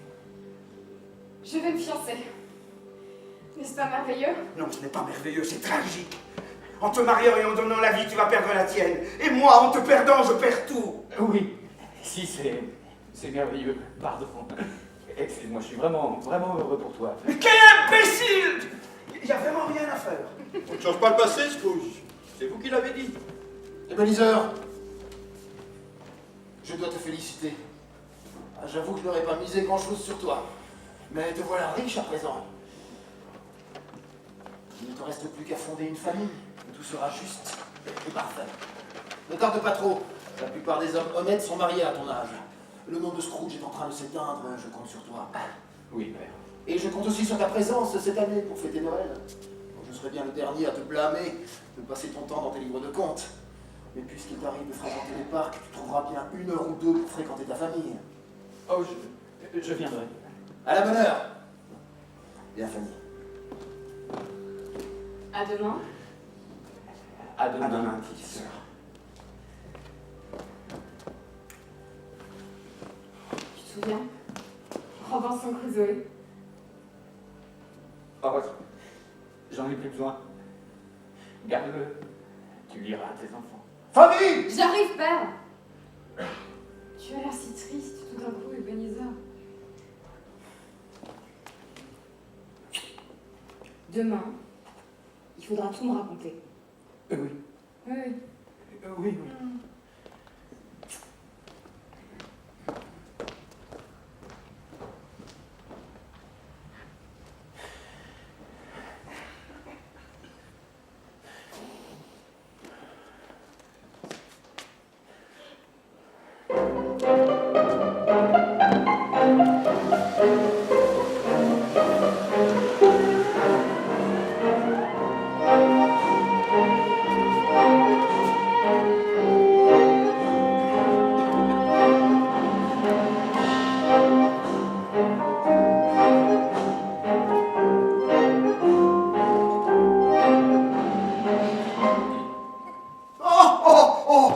Je vais me fiancer. N'est-ce pas merveilleux? Non, ce n'est pas merveilleux, c'est tragique. En te mariant et en donnant la vie, tu vas perdre la tienne. Et moi, en te perdant, je perds tout. Oui, si c'est merveilleux, pardon. Excuse-moi, je suis vraiment heureux pour toi. Mais quel imbécile! Il n'y a vraiment rien à faire. On ne change pas le passé, Scrooge. C'est vous qui l'avez dit. Ebenezer, je dois te féliciter. J'avoue que je n'aurais pas misé grand-chose sur toi. Mais te voilà riche à présent. Il ne te reste plus qu'à fonder une famille. Tout sera juste et parfait. Ne tarde pas trop. La plupart des hommes honnêtes sont mariés à ton âge. Le nom de Scrooge est en train de s'éteindre. Je compte sur toi. Oui, père. Et je compte aussi sur ta présence cette année pour fêter Noël. Je serai bien le dernier à te blâmer de passer ton temps dans tes livres de comptes. Mais puisqu'il t'arrive de fréquenter les parcs, tu trouveras bien 1 heure ou 2 pour fréquenter ta famille. Oh, je viendrai. À la bonne heure. Bien, Fanny. À demain. À demain, À demain, petite sœur. Tu te souviens? Robinson Crusoe. Oh, j'en ai plus besoin. Garde-le. Tu liras à tes enfants. Fanny! J'arrive, père! Tu as l'air si triste tout d'un coup, Ebenezer. Demain, il faudra tout me raconter. Oui. Oui, oui. Oui.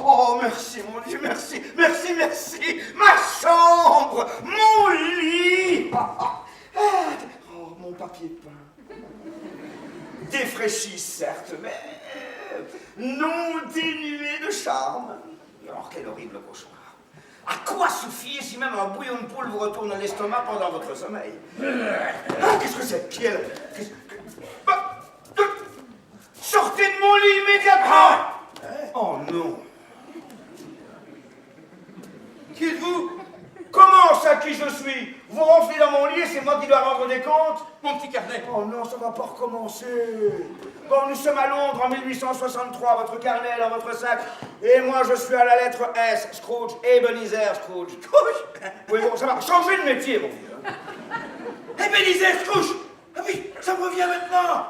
Oh, merci, mon Dieu, merci, merci, merci. Ma chambre, mon lit. Oh, mon papier peint. Défraîchi, certes, mais non dénué de charme. Alors, quel horrible cauchemar. À quoi suffit si même un bouillon de poule vous retourne l'estomac pendant votre sommeil? Ah, qu'est-ce que c'est? Sortez de mon lit immédiatement! Oh non! Qui êtes-vous? Comment ça, qui je suis? Vous rentrez dans mon lit et c'est moi qui dois rendre des comptes? Mon petit carnet. Oh non, ça va pas recommencer. Bon, nous sommes à Londres en 1863, votre carnet dans votre sac. Et moi, je suis à la lettre S, Scrooge, Ebenezer Scrooge. Oui, bon, ça va. Changez de métier, mon vieux. Ebenezer Scrooge! Ah oui, ça me revient maintenant.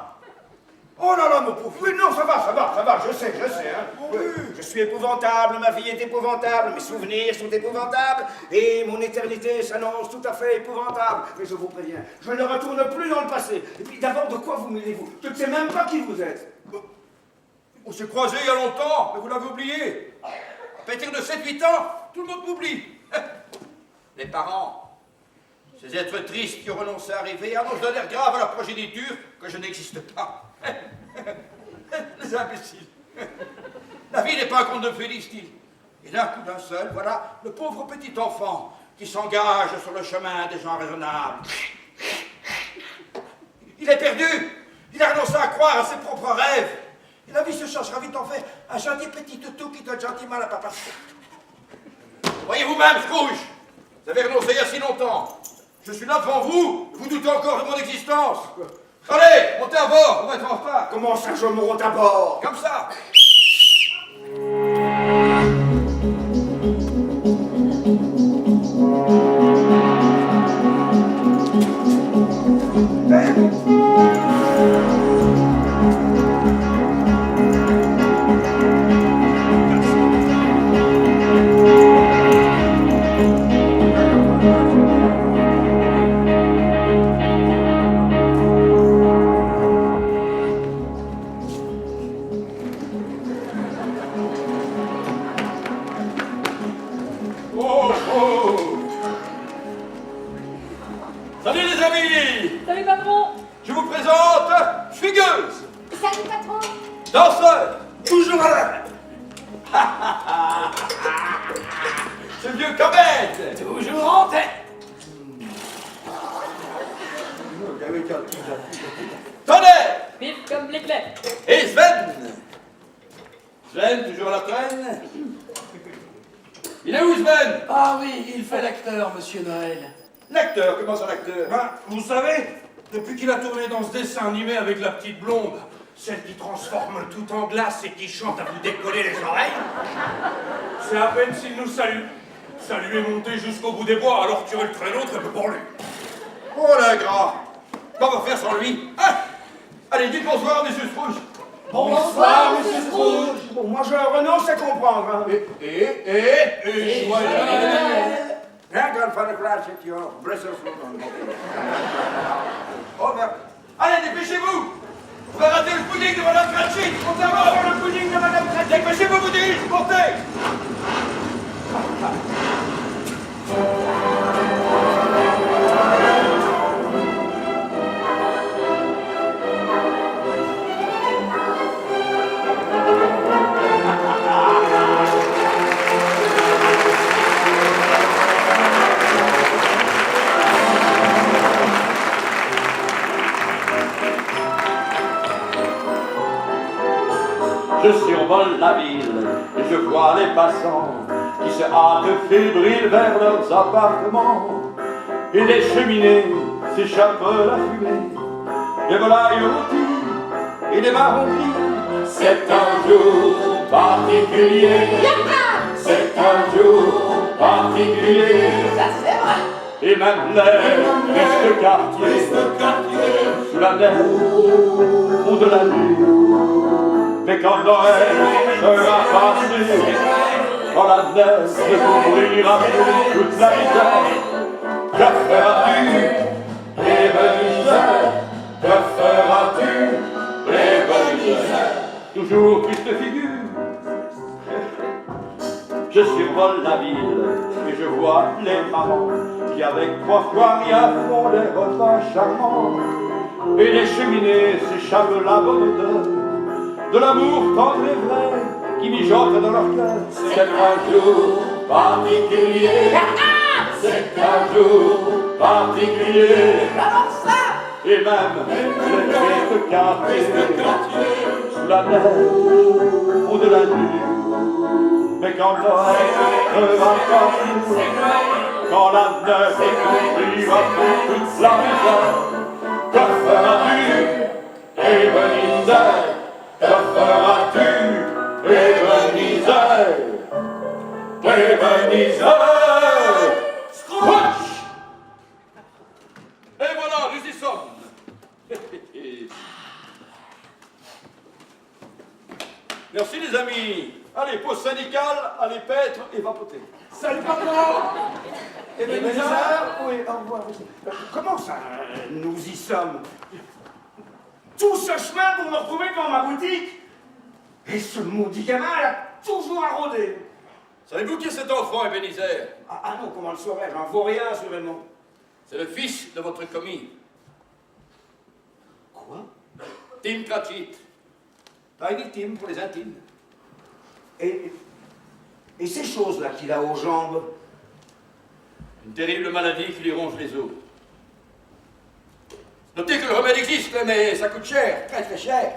Oh là là, mon pauvre. Oui, non, ça va, je sais, hein. Oui, je suis épouvantable, ma vie est épouvantable, mes souvenirs sont épouvantables, et mon éternité s'annonce tout à fait épouvantable. Mais je vous préviens, je ne retourne plus dans le passé. Et puis d'abord, de quoi vous mêlez-vous? Je ne sais même pas qui vous êtes. On s'est croisés il y a longtemps, mais vous l'avez oublié. À partir de 7-8 ans, tout le monde m'oublie. Les parents, ces êtres tristes qui ont renoncé à rêver, annoncent d'un air grave à leur progéniture que je n'existe pas. Les imbéciles. La vie n'est pas un conte de fées, disent-ils. Et d'un coup d'un seul, voilà le pauvre petit enfant qui s'engage sur le chemin des gens raisonnables. Il est perdu. Il a renoncé à croire à ses propres rêves. Et la vie se changera vite en fait un gentil petit toutou qui donne gentiment à papa. Voyez vous-même, Scrooge. Vous avez renoncé il y a si longtemps. Je suis là devant vous. Vous doutez encore de mon existence. Allez, montez à bord, on va être en retard. Comment ça, je monte à bord? Comme ça. Danseur! Toujours à l'heure. Ce vieux comète! Toujours en tête. Tonnerre! Vif comme l'éclair. Et Sven! Sven, toujours à la traîne? Il est où Sven? Ah oui, il fait l'acteur, monsieur Noël. L'acteur, comment ça l'acteur? Ben, vous savez, depuis qu'il a tourné dans ce dessin animé avec la petite blonde, celle qui transforme tout en glace et qui chante à vous décoller les oreilles, c'est à peine s'il nous salue. Ça lui est monté jusqu'au bout des bois, alors tirer le traîneau, très peu pour lui. Oh l'ingrat! Qu'on va faire sans lui? Hein? Allez, dites bonsoir, monsieur Scrooge! Bonsoir, monsieur Scrooge. Bon, moi je renonce à comprendre. Hein. Et joyeux Noël. Hein, Grandfather Cratchit, your blessed fruit. Oh ben, allez, dépêchez-vous! On va rater le pudding de Madame Cratchit! On s'en va voir le pudding de Madame Cratchit! Dépêchez-vous, vous dirige, montez! Je survole la ville et je vois les passants qui se hâtent fébriles vers leurs appartements. Et des cheminées s'échappent la fumée, des volailles rôties et des marrons. C'est un jour particulier. C'est un jour particulier. Ça c'est vrai. Et même les tristes quartiers sous la neige ou de la nuit. Mais quand Noël sera passé, quand la neige couvrira toute la misère, que feras-tu, Ebenezer? Que feras-tu, Ebenezer? Toujours triste figure. Je survole la ville et je vois les mamans qui avec 3 fois rien font des repas charmants. Et les cheminées s'échappent la bonne odeur de l'amour tendre et vrai qui mijote dans leur cœur. C'est un jour particulier. C'est un jour particulier. Et même les tristes quartiers sous la neige ou de la nuit. Mais quand Noël sera passé, quand la neige couvrira toute la maison, que feras-tu, Ebenezer? Que feras-tu, Ebenezer? Ebenezer! Scrooge! Et voilà, nous y sommes! Merci les amis! Allez, pause syndicale, allez paître et vapoter. Salut pardon. Ebenezer? Oui, au revoir. Comment ça, nous y sommes? Tout ce chemin pour me retrouver devant ma boutique? Et ce maudit gamin, il a toujours à rôder. Savez-vous qui est cet enfant, Ebenezer? Ah non, comment le saurais-je? J'en vaux rien, assurément. C'est le fils de votre commis. Quoi? Tim Cratchit. Tiny Tim pour les intimes. Et ces choses-là qu'il a aux jambes? Une terrible maladie qui lui ronge les os. Notez que le remède existe, mais ça coûte cher, très très cher.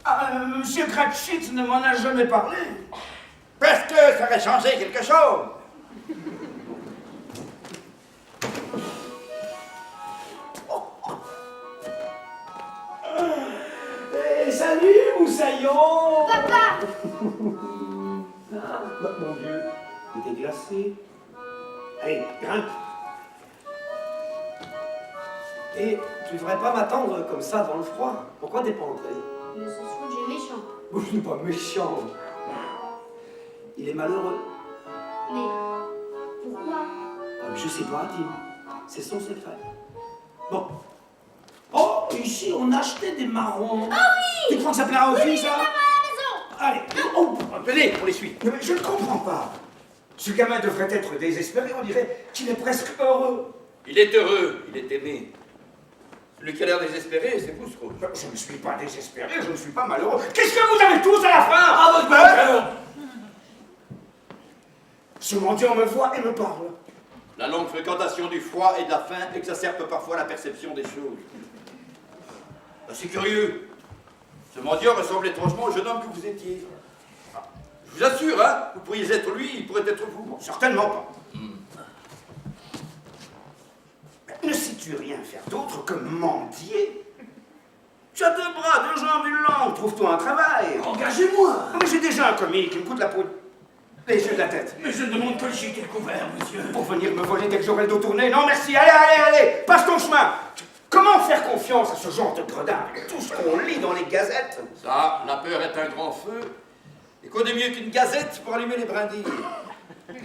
Ah, Monsieur Cratchit ne m'en a jamais parlé. Parce que ça aurait changé quelque chose. Salut, Moussaillon. Papa! Mon Dieu, il était glacé. Allez, grimpe. Et tu devrais pas m'attendre comme ça dans le froid. Pourquoi t'es pas entré? Monsieur Scrooge est méchant. Oh, il n'est pas méchant. Il est malheureux. Mais pourquoi? Je sais pas, Tim. C'est son secret. Bon. Oh, ici, on achetait des marrons. Ah oui! Tu crois que ça plaira aux filles, ça? Allez. Oh, Venez, on les suit. mais je ne comprends pas. Ce gamin devrait être désespéré, on dirait qu'il est presque heureux. Il est heureux, il est aimé. Celui qui a l'air désespéré, c'est vous, Scrooge. Je ne suis pas désespéré, je ne suis pas malheureux. Qu'est-ce que vous avez tous à la fin? À votre bon cœur. Ce mendiant me voit et me parle. La longue fréquentation du froid et de la faim exacerbe parfois la perception des choses. C'est curieux. Ce mendiant ressemble étrangement au jeune homme que vous étiez. Je vous assure, hein, vous pourriez être lui, il pourrait être vous. Bon, certainement pas. Mais ne sais-tu rien faire d'autre que mendier? Tu as 2 bras, 2 jambes, une langue, trouve-toi un travail. Engagez-moi. Mais j'ai déjà un comique qui me coûte la peau, les yeux de la tête. Mais je ne demande que le chic et le couvert, monsieur. Pour venir me voler dès que j'aurai le dos tourné. Non, merci, allez, passe ton chemin. Comment faire confiance à ce genre de gredin avec tout ce qu'on lit dans les gazettes? Ça, la peur est un grand feu. Et quoi de mieux qu'une gazette pour allumer les brindilles?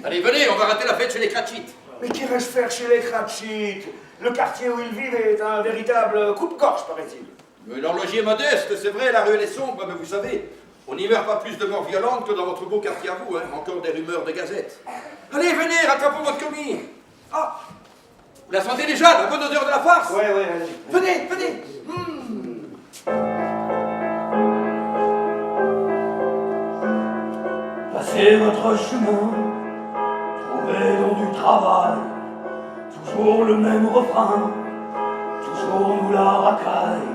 Allez, venez, on va rater la fête chez les Cratchit. Mais qu'irais-je faire chez les Cratchit? Le quartier où ils vivent est un véritable coupe-gorge, paraît-il. Mais l'horloger est modeste, c'est vrai, la rue elle est sombre, mais vous savez, on n'y meurt pas plus de morts violentes que dans votre beau quartier à vous, hein. Encore des rumeurs de gazettes. Allez, venez, rattrapons votre commis. Ah, vous la sentez déjà, la bonne odeur de la farce? Ouais, allez. Venez. Passez votre chemin, trouvez donc du travail, toujours le même refrain, toujours nous la racaille.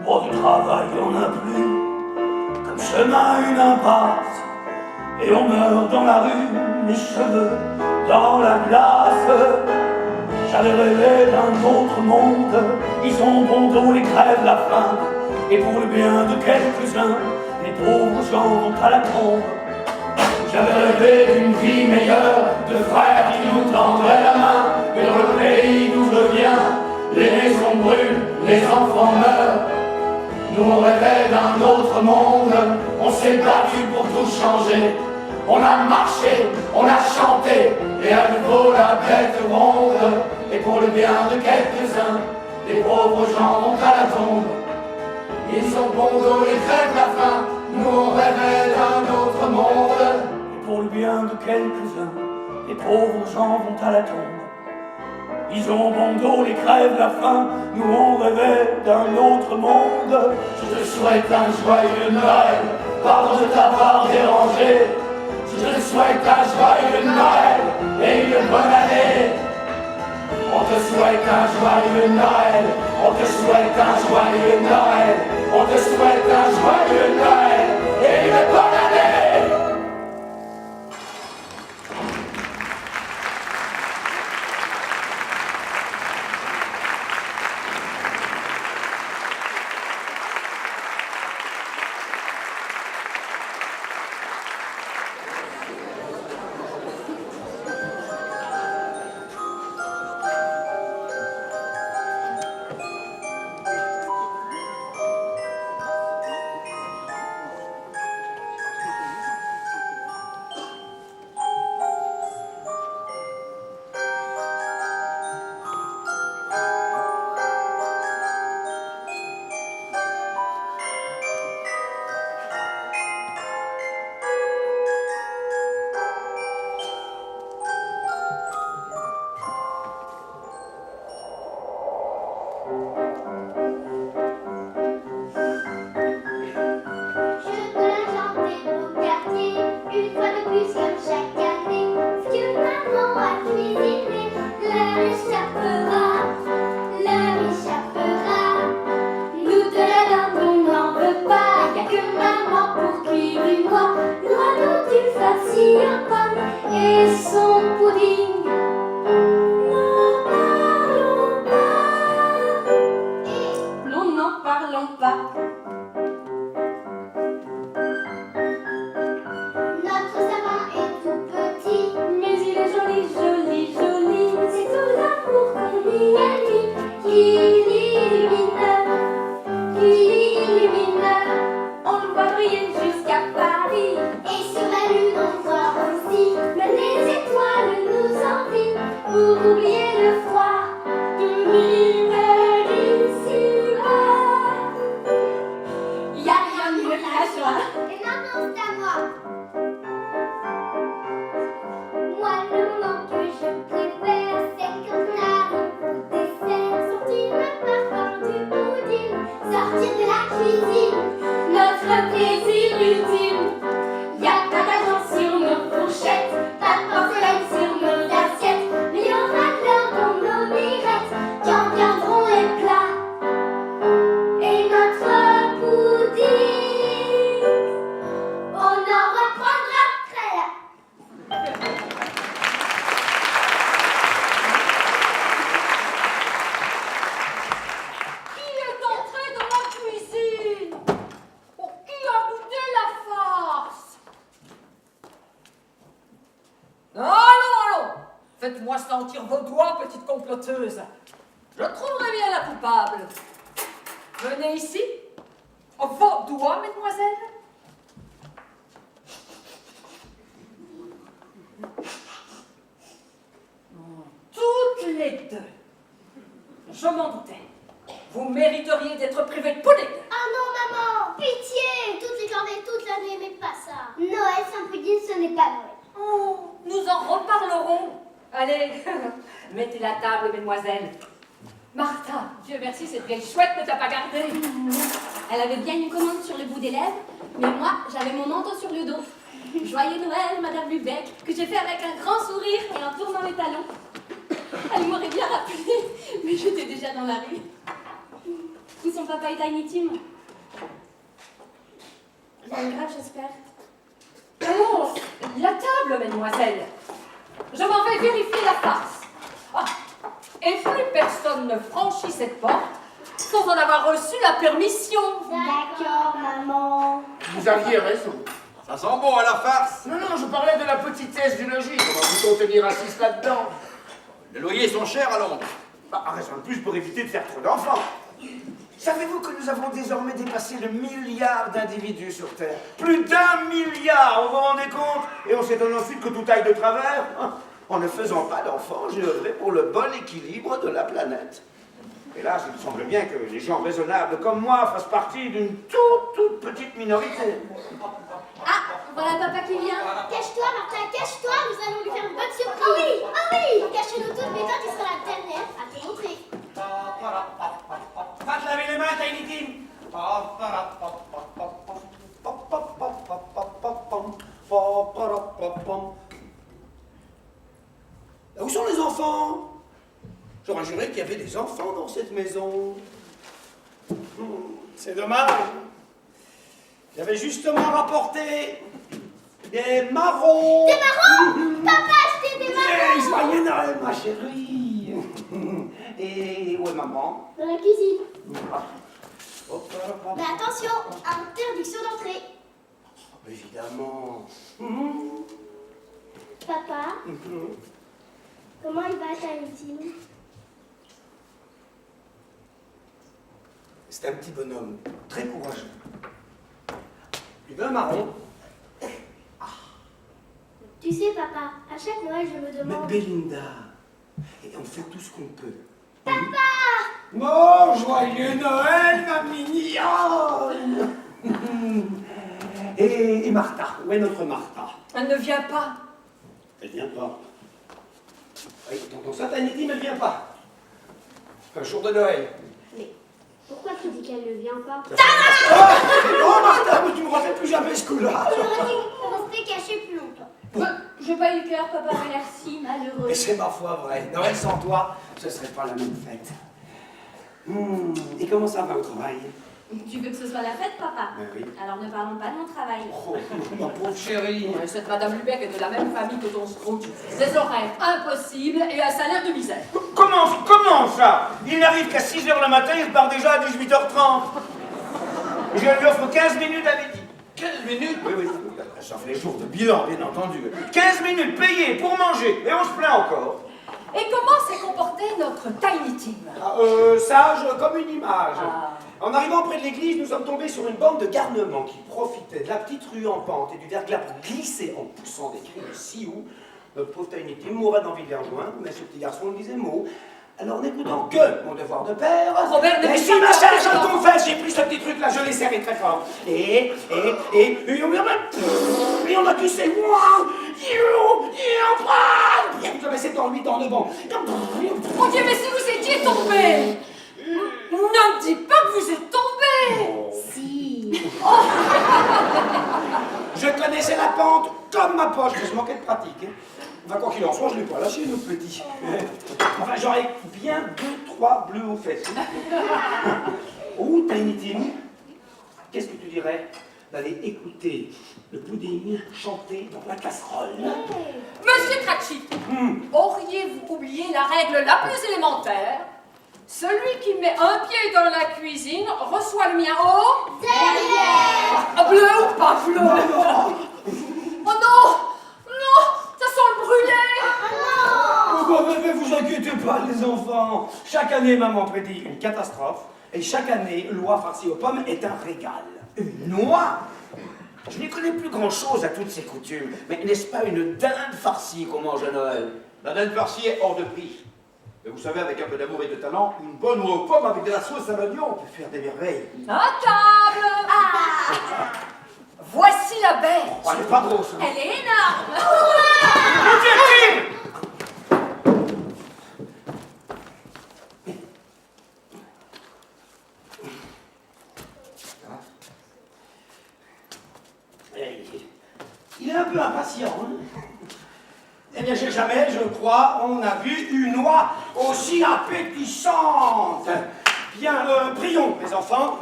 Bon, du travail, il n'y en a plus, comme chemin une impasse, et on meurt dans la rue, les cheveux dans la glace. J'avais rêvé d'un autre monde, ils ont bon dos, les crèves la faim, et pour le bien de quelques-uns, les pauvres gens vont à la tombe. J'avais rêvé d'une vie meilleure, de frères qui nous tendraient la main, mais dans le pays d'où je viens, les maisons brûlent, les enfants meurent. Nous on rêvait d'un autre monde, on s'est battu pour tout changer. On a marché, on a chanté, et à nouveau la bête ronde. Et pour le bien de quelques-uns, les pauvres gens vont à la tombe. Ils ont bon dos, ils crèvent la faim, nous on rêvait d'un autre monde. Et pour le bien de quelques-uns, les pauvres gens vont à la tombe. Ils ont bon dos, les crèvent la faim, nous on rêvait d'un autre monde. Je te souhaite un joyeux Noël, pardon de t'avoir dérangé. Je te souhaite un joyeux Noël et une bonne année. On te souhaite un joyeux Noël, on te souhaite un joyeux Noël, on te souhaite un joyeux Noël et une bonne année. Je préfère, c'est qu'on arrive au dessert, sortir un parfum du sentir vos doigts, petite comploteuse. Je trouverai bien la coupable. Venez ici. Vos doigts, mesdemoiselles. Toutes les deux. Je m'en doutais. Vous mériteriez d'être privées de pudding. Ah non, maman, pitié! Toutes les corvées, toute l'année, mais pas ça. Noël sans pudding, ce n'est pas Noël. Oh, nous en reparlerons. Allez, mettez la table, mesdemoiselles. Martha, Dieu merci, cette vieille chouette ne t'a pas gardée. Elle avait bien une commande sur le bout des lèvres, mais moi, j'avais mon manteau sur le dos. Joyeux Noël, Madame Lubeck, que j'ai fait avec un grand sourire et en tournant les talons. Elle m'aurait bien rappelé, mais j'étais déjà dans la rue. Où sont papa et Tiny Tim? Rien de grave, j'espère. Oh, la table, mesdemoiselles. Je m'en vais vérifier la farce. Ah, et plus personne ne franchit cette porte sans en avoir reçu la permission. D'accord, maman. Vous aviez raison. Ça sent bon à la farce. Non, non, je parlais de la petitesse du logis. Comment peut-on tenir à 6 là-dedans? Les loyers sont chers à Londres. Bah, raison de plus pour éviter de faire trop d'enfants. Savez-vous que nous avons désormais dépassé le milliard d'individus sur Terre? Plus d'1 milliard, vous vous rendez compte? Et on s'étonne ensuite que tout aille de travers. En ne faisant pas d'enfants, j'ai œuvré pour le bon équilibre de la planète. Hélas, il me semble bien que les gens raisonnables comme moi fassent partie d'une toute petite minorité. Ah, voilà papa qui vient. Cache-toi, Martin, cache-toi, nous allons lui faire une bonne surprise. Ah oui, ah oui. Cachez-nous toutes, mais toi, tu seras la dernière à te montrer. Va te laver les mains, Tiny Tim. Où sont les enfants? J'aurais juré qu'il y avait des enfants dans cette maison. C'est dommage. J'avais justement rapporté des marrons. Des marrons? Papa a acheté des marrons. Joyeux Noël, ma chérie. Et où est maman? Dans la cuisine. Hop. Mais attention, interdiction d'entrée. Évidemment. Papa, comment il va, Tiny Tim? C'est un petit bonhomme, très courageux. Il veut un marron. Tu sais, papa, à chaque Noël, je me Mais demande... Belinda, et on fait tout ce qu'on peut. Papa! Oh, joyeux Noël, ma mignonne. Et Martha, où est notre Martha? Elle ne vient pas. Elle vient pas. Oui, t'entends ça, Tiny Tim, elle vient pas. Un jour de Noël. Mais pourquoi tu dis qu'elle ne vient pas? Oh, Martha, mais tu me refais plus jamais ce coup-là. Tu aurais dû rester caché plus longtemps. J'ai pas eu le cœur, papa avait l'air si malheureux. Et c'est ma foi vrai. Noël sans toi, ce serait pas la même fête. Et comment ça va au travail? Tu veux que ce soit la fête, papa? Oui. Alors ne parlons pas de mon travail. Oh, ma pauvre chérie. Cette Madame Lubeck est de la même famille que ton Scrooge. Des horaires impossibles et un salaire de misère. Comment ça? Il n'arrive qu'à 6 h le matin, il repart déjà à 18h30. Je lui offre 15 minutes à midi. 15 minutes? Oui. Sauf les jours de bilan, bien entendu. 15 minutes payées pour manger, et on se plaint encore. Et comment s'est comporté notre Tiny Tim? Sage comme une image. En arrivant près de l'église, nous sommes tombés sur une bande de garnements qui profitaient de la petite rue en pente et du verglas pour glisser en poussant des cris de sioux. Notre pauvre Tiny Tim mourait d'envie de les rejoindre, mais ce petit garçon ne disait mot. Alors n'écoutant que mon devoir de père, Robert, ne si ma chère, je le confesse, j'ai pris ce petit truc là, je l'ai serré très fort. Et on a glissé. Mais c'est en 8 ans de bon. Mon Dieu, mais si vous étiez tombé! Ne me dites pas que vous êtes tombé! Si. Je connaissais la pente comme ma poche, mais je manquais de pratique. Enfin, quoi qu'il en soit, je ne l'ai pas lâché, le petit. Enfin, j'aurais bien 2-3 bleus aux fesses. Oh, Tiny Tim, qu'est-ce que tu dirais d'aller écouter le pudding chanter dans la casserole? Monsieur Cratchit, auriez-vous oublié la règle la plus élémentaire? Celui qui met un pied dans la cuisine reçoit le mien au... derrière! Bleu ou pas bleu? Oh non! Non! Ça sent le brûlé! Oh non! Ne vous inquiétez pas, les enfants. Chaque année, maman prédit une catastrophe. Et chaque année, l'oie farcie aux pommes est un régal. Une noix? Je n'y connais plus grand-chose à toutes ces coutumes. Mais n'est-ce pas une dinde farcie qu'on mange à Noël? La dinde farcie est hors de prix. Mais vous savez, avec un peu d'amour et de talent, une bonne noix aux pommes avec de la sauce à l'oignon peut faire des merveilles. À table! Voici la bête! Oh, elle est pas grosse, hein? Elle est énorme. Il est un peu impatient. Hein? Eh bien, jamais, je crois, on a vu une noix aussi appétissante. Bien, prions, mes enfants.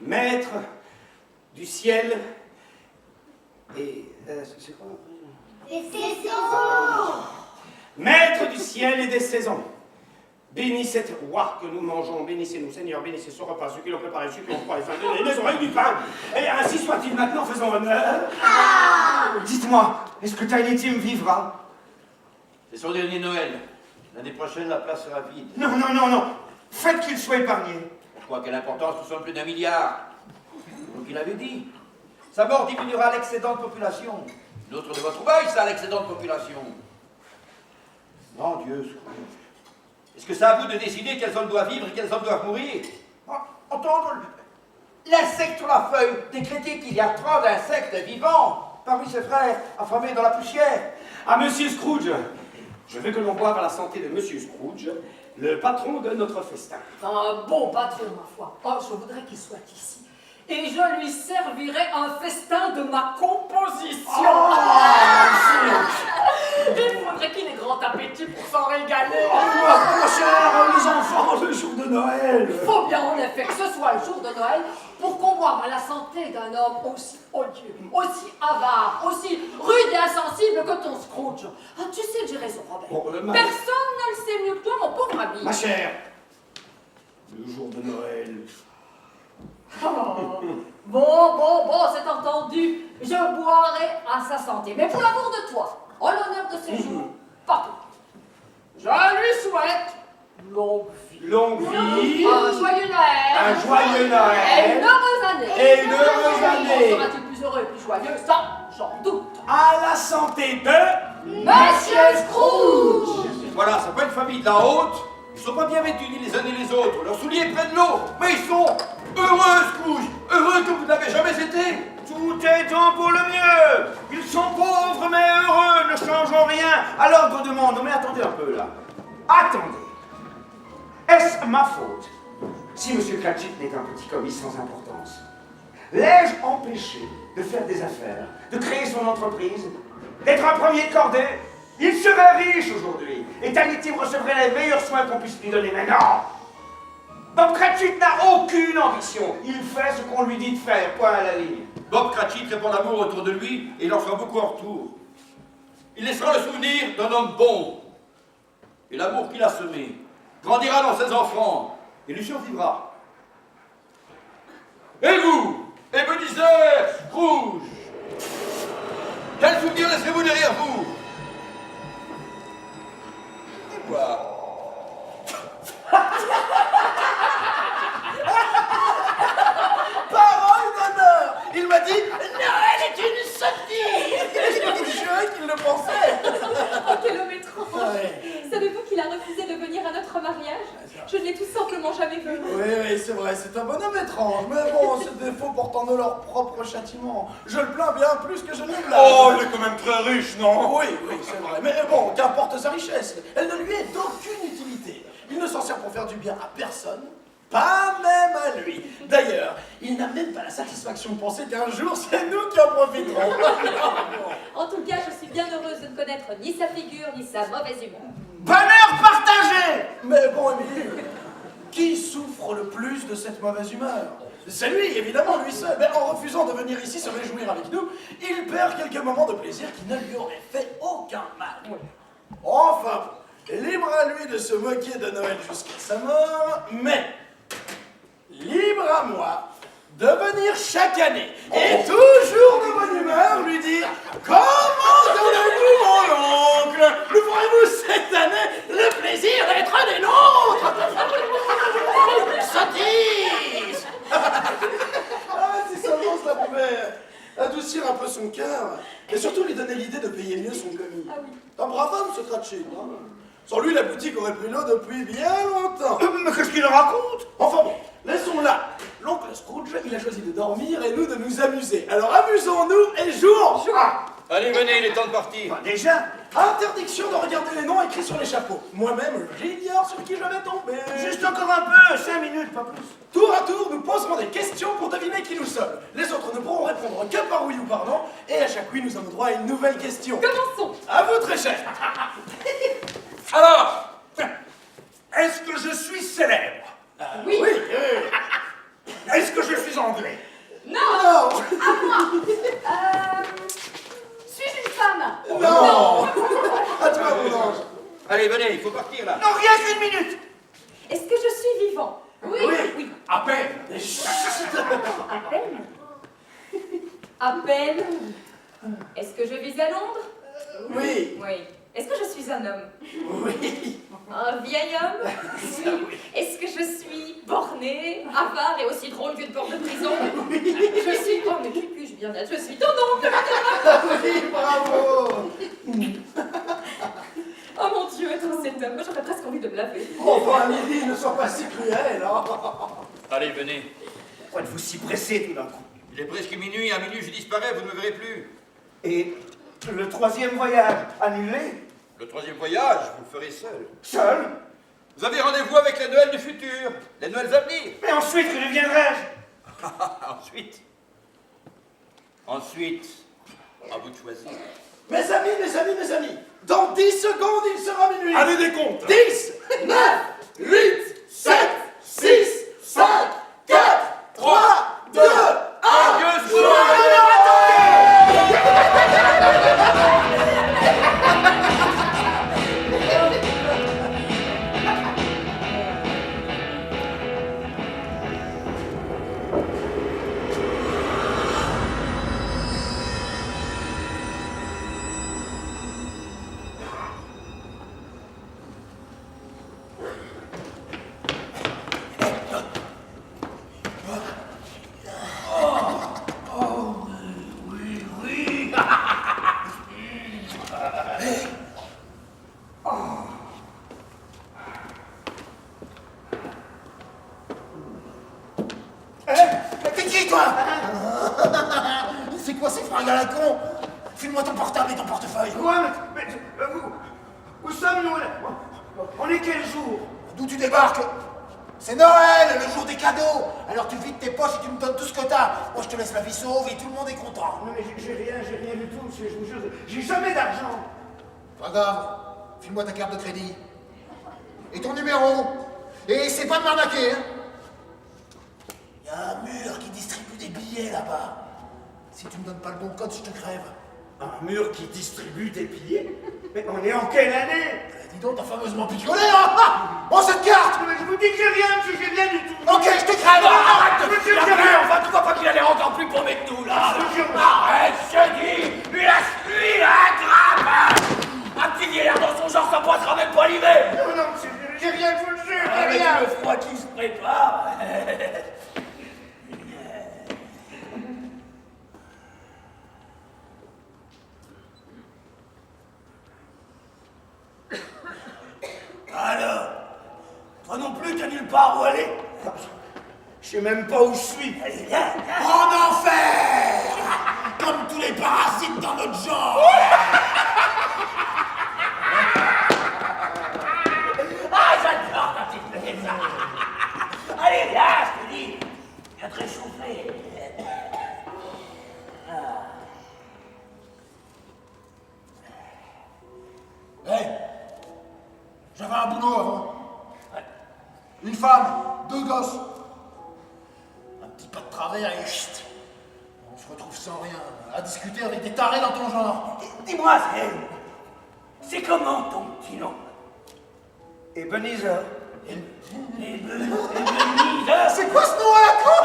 Maître du ciel et... c'est quoi? Les saisons. Maître du ciel et des saisons. Bénis cette oie que nous mangeons, bénissez-nous, Seigneur, bénissez ce repas, ceux qui l'ont préparé, ceux qui l'ont froid, les oreilles du pain. Et ainsi soit-il maintenant, faisons honneur. Dites-moi, est-ce que Tiny Tim vivra? C'est son dernier Noël. L'année prochaine, la place sera vide. Non, non, non, non. Faites qu'il soit épargné. Pourquoi? Quelle importance? Nous sommes plus d'1 milliard. Donc il avait dit. Sa mort diminuera l'excédent de population. L'autre de votre trouvaille, ça, l'excédent de population. Mon Dieu, Scrooge. Est-ce que c'est à vous de décider quels hommes doivent vivre et quels hommes doivent mourir? Entendre l'insecte sur la feuille, décréter qu'il y a 30 insectes vivants parmi ses frères, affamés dans la poussière. À Monsieur Scrooge, je veux que l'on boive à la santé de Monsieur Scrooge, le patron de notre festin. Un bon patron, ma foi. Oh, je voudrais qu'il soit ici. Et je lui servirai un festin de ma composition. Il faudrait qu'il ait grand appétit pour s'en régaler. Mon cher, les enfants, le jour de Noël. Il faut bien en effet que ce soit le jour de Noël pour qu'on boive à la santé d'un homme aussi odieux, aussi avare, aussi rude et insensible que ton Scrooge. Ah, tu sais que j'ai raison, Robert. Personne ne le sait mieux que toi, mon pauvre ami. Ma chère, le jour de Noël. Oh. Bon, c'est entendu. Je boirai à sa santé. Mais pour l'amour de toi, en l'honneur de ses jours, partout. Je lui souhaite longue vie. Longue vie. Un joyeux Noël. Un joyeux Noël. Et une heureuse année. Et une heureuse année. Sera-t-il plus heureux et plus joyeux? Ça, j'en doute. À la santé de Monsieur Scrooge. Voilà, c'est pas une famille de la haute. Ils sont pas bien vêtus ni les uns ni les autres. Leurs souliers prennent l'eau. Mais ils sont heureux, Scrooge. Heureux comme vous n'avez jamais été. Tout est donc pour le mieux. Ils sont pauvres mais heureux, ne changeons rien à l'ordre du monde. Mais attendez un peu là. Attendez. Est-ce ma faute si M. Cratchit n'est qu'un petit commis sans importance? L'ai-je empêché de faire des affaires, de créer son entreprise, d'être un premier de cordée? Il serait riche aujourd'hui et Tiny Tim recevrait les meilleurs soins qu'on puisse lui donner. Mais non! Bob Cratchit n'a aucune ambition. Il fait ce qu'on lui dit de faire, point à la ligne. Bob Cratchit répand l'amour autour de lui et il en fera beaucoup en retour. Il laissera le souvenir d'un homme bon. Et l'amour qu'il a semé grandira dans ses enfants et lui survivra. Et vous, Ebenezer Scrooge, quel souvenir laisserez-vous derrière vous? Et quoi? Parole d'honneur! Il m'a dit Noël est une sottise! Je suis sûr qu'il le pensait! Oh, quel homme étrange! Ouais. Savez-vous qu'il a refusé de venir à notre mariage? Je ne l'ai tout simplement jamais vu. Oui, c'est vrai, c'est un bonhomme étrange. Mais bon, ce défaut porte en eux leur propre châtiment. Je le plains bien plus que je ne le blâme. Oh, il est quand même très riche, non? Oui, c'est vrai. Mais bon, qu'importe sa richesse, elle ne lui est d'aucune utilité. Il ne s'en sert pour faire du bien à personne, pas même à lui. D'ailleurs, il n'a même pas la satisfaction de penser qu'un jour, c'est nous qui en profiterons. En tout cas, je suis bien heureuse de ne connaître ni sa figure, ni sa mauvaise humeur. Bonheur partagé! Mais bon, Émilie, qui souffre le plus de cette mauvaise humeur? C'est lui, évidemment, lui seul. Mais en refusant de venir ici se réjouir avec nous, il perd quelques moments de plaisir qui ne lui auraient fait aucun mal. Enfin, libre à lui de se moquer de Noël jusqu'à sa mort, mais libre à moi de venir chaque année et toujours de bonne humeur lui dire « Comment allez-vous, mon oncle? Nous ferez-vous cette année le plaisir d'être des nôtres ?» Sottise. Ah, si seulement cela pouvait adoucir un peu son cœur et surtout lui donner l'idée de payer mieux son commis. Ah oui. Un brave homme, ce Cratchit. Hein. Sans lui, la boutique aurait pris l'eau depuis bien longtemps. Mais qu'est-ce qu'il raconte? Enfin bon, laissons là. L'oncle Scrooge, il a choisi de dormir et nous de nous amuser. Alors amusons-nous et jouons. Allez, venez, il est temps de partir. Déjà? Interdiction de regarder les noms écrits sur les chapeaux. Moi-même, j'ignore sur qui je vais tomber. Juste encore un peu, 5 minutes, pas plus. Tour à tour, nous poserons des questions pour deviner qui nous sommes. Les autres ne pourront répondre que par oui ou par non. Et à chaque oui, nous avons droit à une nouvelle question. Commençons. À vous, très cher. Alors, est-ce que je suis célèbre? Oui. Est-ce que je suis anglais? Non. Suis-je une femme? Non. À toi, mon ange. Allez, venez, il faut partir là. Non, rien qu'une minute. Est-ce que je suis vivant? Oui. À peine. À peine. À peine. Est-ce que je vis à Londres? Oui. Oui. Est-ce que je suis un homme? Oui. Un vieil homme? Est-ce que je suis borné, avare et aussi drôle qu'une porte de prison? Je suis... Oh, mais qui puis-je bien être? Je suis ton oncle! Oui, bravo. Oh mon Dieu, être cet homme, j'aurais presque envie de me laver. Enfin, Lily, ne sois pas si cruelle. Hein. Allez, venez. Pourquoi êtes-vous si pressé tout d'un coup? Il est presque minuit, à minuit je disparais, vous ne me verrez plus. Et le 3e voyage, annulé? Le 3e voyage, vous le ferez seul. Seul? Vous avez rendez-vous avec les Noëls du futur, les Noëls à venir. Mais ensuite, que deviendrai-je? Ensuite, à vous de choisir. Mes amis, dans 10 secondes, il sera minuit. Allez, des comptes. 10, 9, 8, 7, 6, 5, 4, 3, 2, 1. T'es qui, toi? C'est quoi ces fringues à la con? File-moi ton portable et ton portefeuille. Quoi? Mais où sommes-nous? On est quel jour? D'où tu débarques? C'est Noël, le jour des cadeaux. Alors tu vides tes poches et tu me donnes tout ce que t'as. Moi je te laisse la vie sauve et tout le monde est content. Non mais j'ai rien du tout, monsieur, je vous jure. J'ai jamais d'argent. Pas grave. File-moi ta carte de crédit. Et ton numéro. Et c'est pas de m'arnaquer, hein. Il y a un mur qui distribue des billets là-bas. Si tu me donnes pas le bon code, je te crève. Un mur qui distribue des billets? Mais on est en quelle année? Dis donc, t'as fameusement picolé, hein? Oh, cette carte! Mais je vous dis que j'ai rien, monsieur, j'ai rien du tout. Ok, je te crève! Arrête de me dire, enfin, tu vois pas qu'il a l'air encore plus paumé que nous, là? Arrête, je dis! Lui, lâche-lui, attrape! Un petit vieillard dans son genre, ça passera même pas l'hiver! Non, non, monsieur, j'ai rien, je vous le jure, j'ai rien! Le froid qui se prépare! Alors, toi non plus, t'as nulle part où aller? Je sais même pas où je suis. En enfer! Comme tous les parasites dans notre genre! Ah, j'adore quand tu fais ça! Allez, viens, je te dis! Viens te réchauffer! Hey! J'avais un boulot avant. Une femme, 2 gosses. Un petit pas de travers et chut. On se retrouve sans rien, à discuter avec des tarés dans ton genre. Dis-moi, c'est comment ton petit nom? Ebenezer. Ebenezer. C'est quoi ce nom à la con?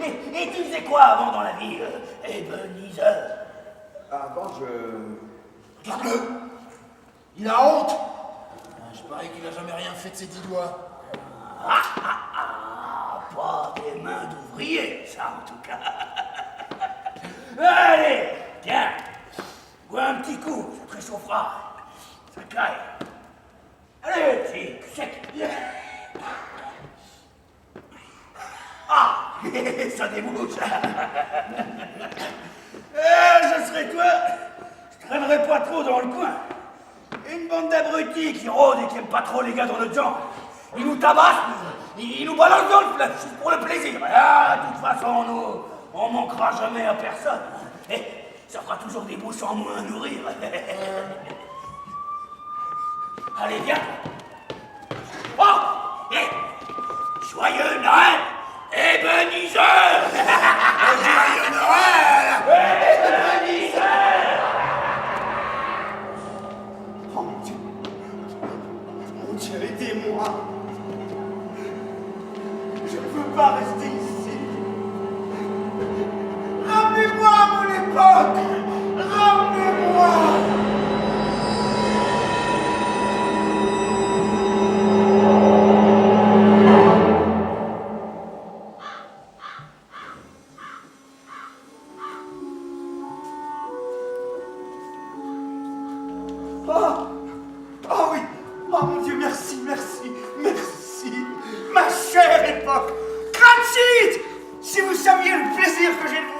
Et tu faisais quoi avant dans la vie, Ebenezer? Avant, Regarde-le. Il a honte. Je parie qu'il a jamais rien fait de ses 10 doigts. Pas des mains d'ouvrier, ça en tout cas. Allez, tiens, bois un petit coup, ça te réchauffera. Ça caille. Allez, c'est sec. Ah, ça débouche. Je serais toi, je traînerais pas trop dans le coin. Une bande d'abrutis qui rôdent et qui aiment pas trop les gars dans notre genre. Ils nous tabassent, ils nous balancent dans le fleuve, juste pour le plaisir. Ah, de toute façon, nous, on manquera jamais à personne. Et ça fera toujours des bouches en moins à nourrir. Allez, viens. Oh, joyeux Noël, Ebenezer. Joyeux Noël, Ebenezer. Oh mon Dieu. Mon Dieu, aidez-moi. Je ne veux pas rester ici. Ramenez-moi à mon époque. Ramenez-moi. Oh oui. Oh mon Dieu, merci, merci, merci. Ma chère époque. Cratchit, si vous saviez le plaisir que j'ai de vous.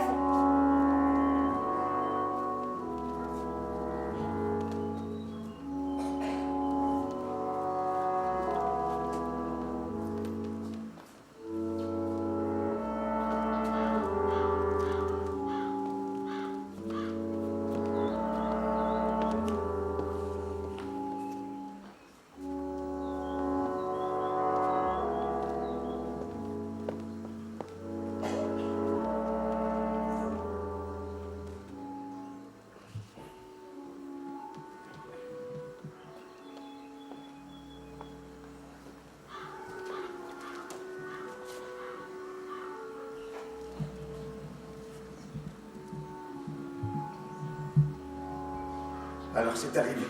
Alors c'est arrivé.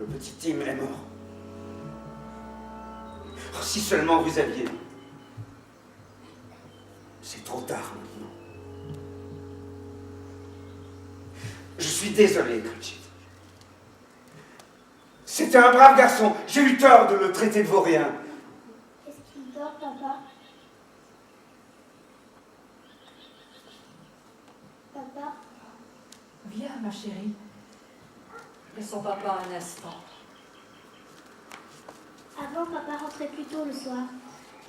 Le petit Tim est mort. Oh, si seulement vous aviez. C'est trop tard maintenant. Je suis désolé, Cratchit. C'était un brave garçon. J'ai eu tort de le traiter de vaurien. Est-ce qu'il dort, papa? Papa? Viens, ma chérie. Laissons papa un instant. Avant, papa rentrait plus tôt le soir.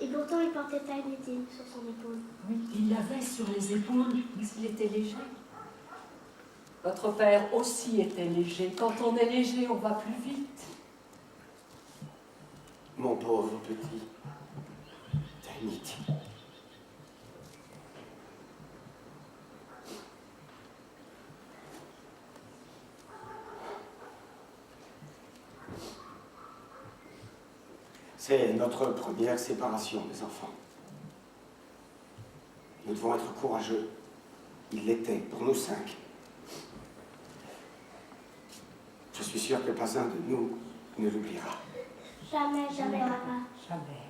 Et pourtant, il portait Tiny Tim sur son épaule. Oui, il l'avait sur les épaules, mais il était léger. Votre père aussi était léger. Quand on est léger, on va plus vite. Mon pauvre petit Tiny Tim. C'est notre première séparation, mes enfants. Nous devons être courageux. Il l'était pour nous 5. Je suis sûr que pas un de nous ne l'oubliera. Jamais, jamais, papa. Jamais.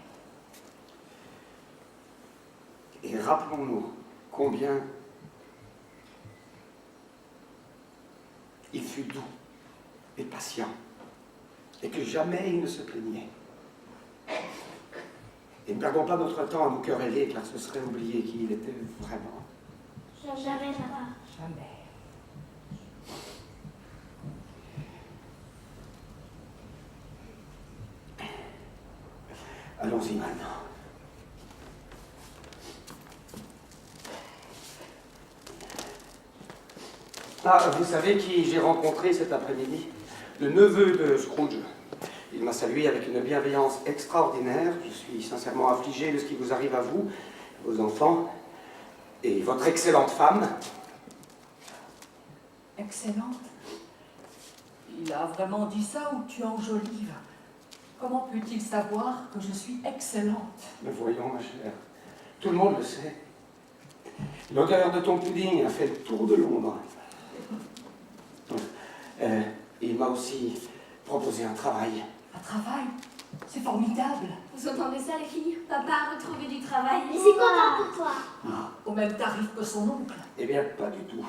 Et rappelons-nous combien il fut doux et patient, et que jamais il ne se plaignait. Et ne perdons pas notre temps à nous quereller, car ce serait oublier qui il était vraiment. Jamais, papa. Jamais. Allons-y maintenant. Ah, vous savez qui j'ai rencontré cet après-midi? Le neveu de Scrooge. Il m'a salué avec une bienveillance extraordinaire. Je suis sincèrement affligé de ce qui vous arrive à vous, vos enfants, et votre excellente femme. Excellente. Il a vraiment dit ça ou tu enjolives? Comment peut-il savoir que je suis excellente? Mais voyons, ma chère, tout le monde le sait. L'odeur de ton pudding a fait le tour de Londres. Il m'a aussi proposé un travail. Un travail? C'est formidable. Vous entendez ça, les filles? Papa a retrouvé du travail. Et c'est content pour toi. Au même tarif que son oncle. Eh bien, pas du tout.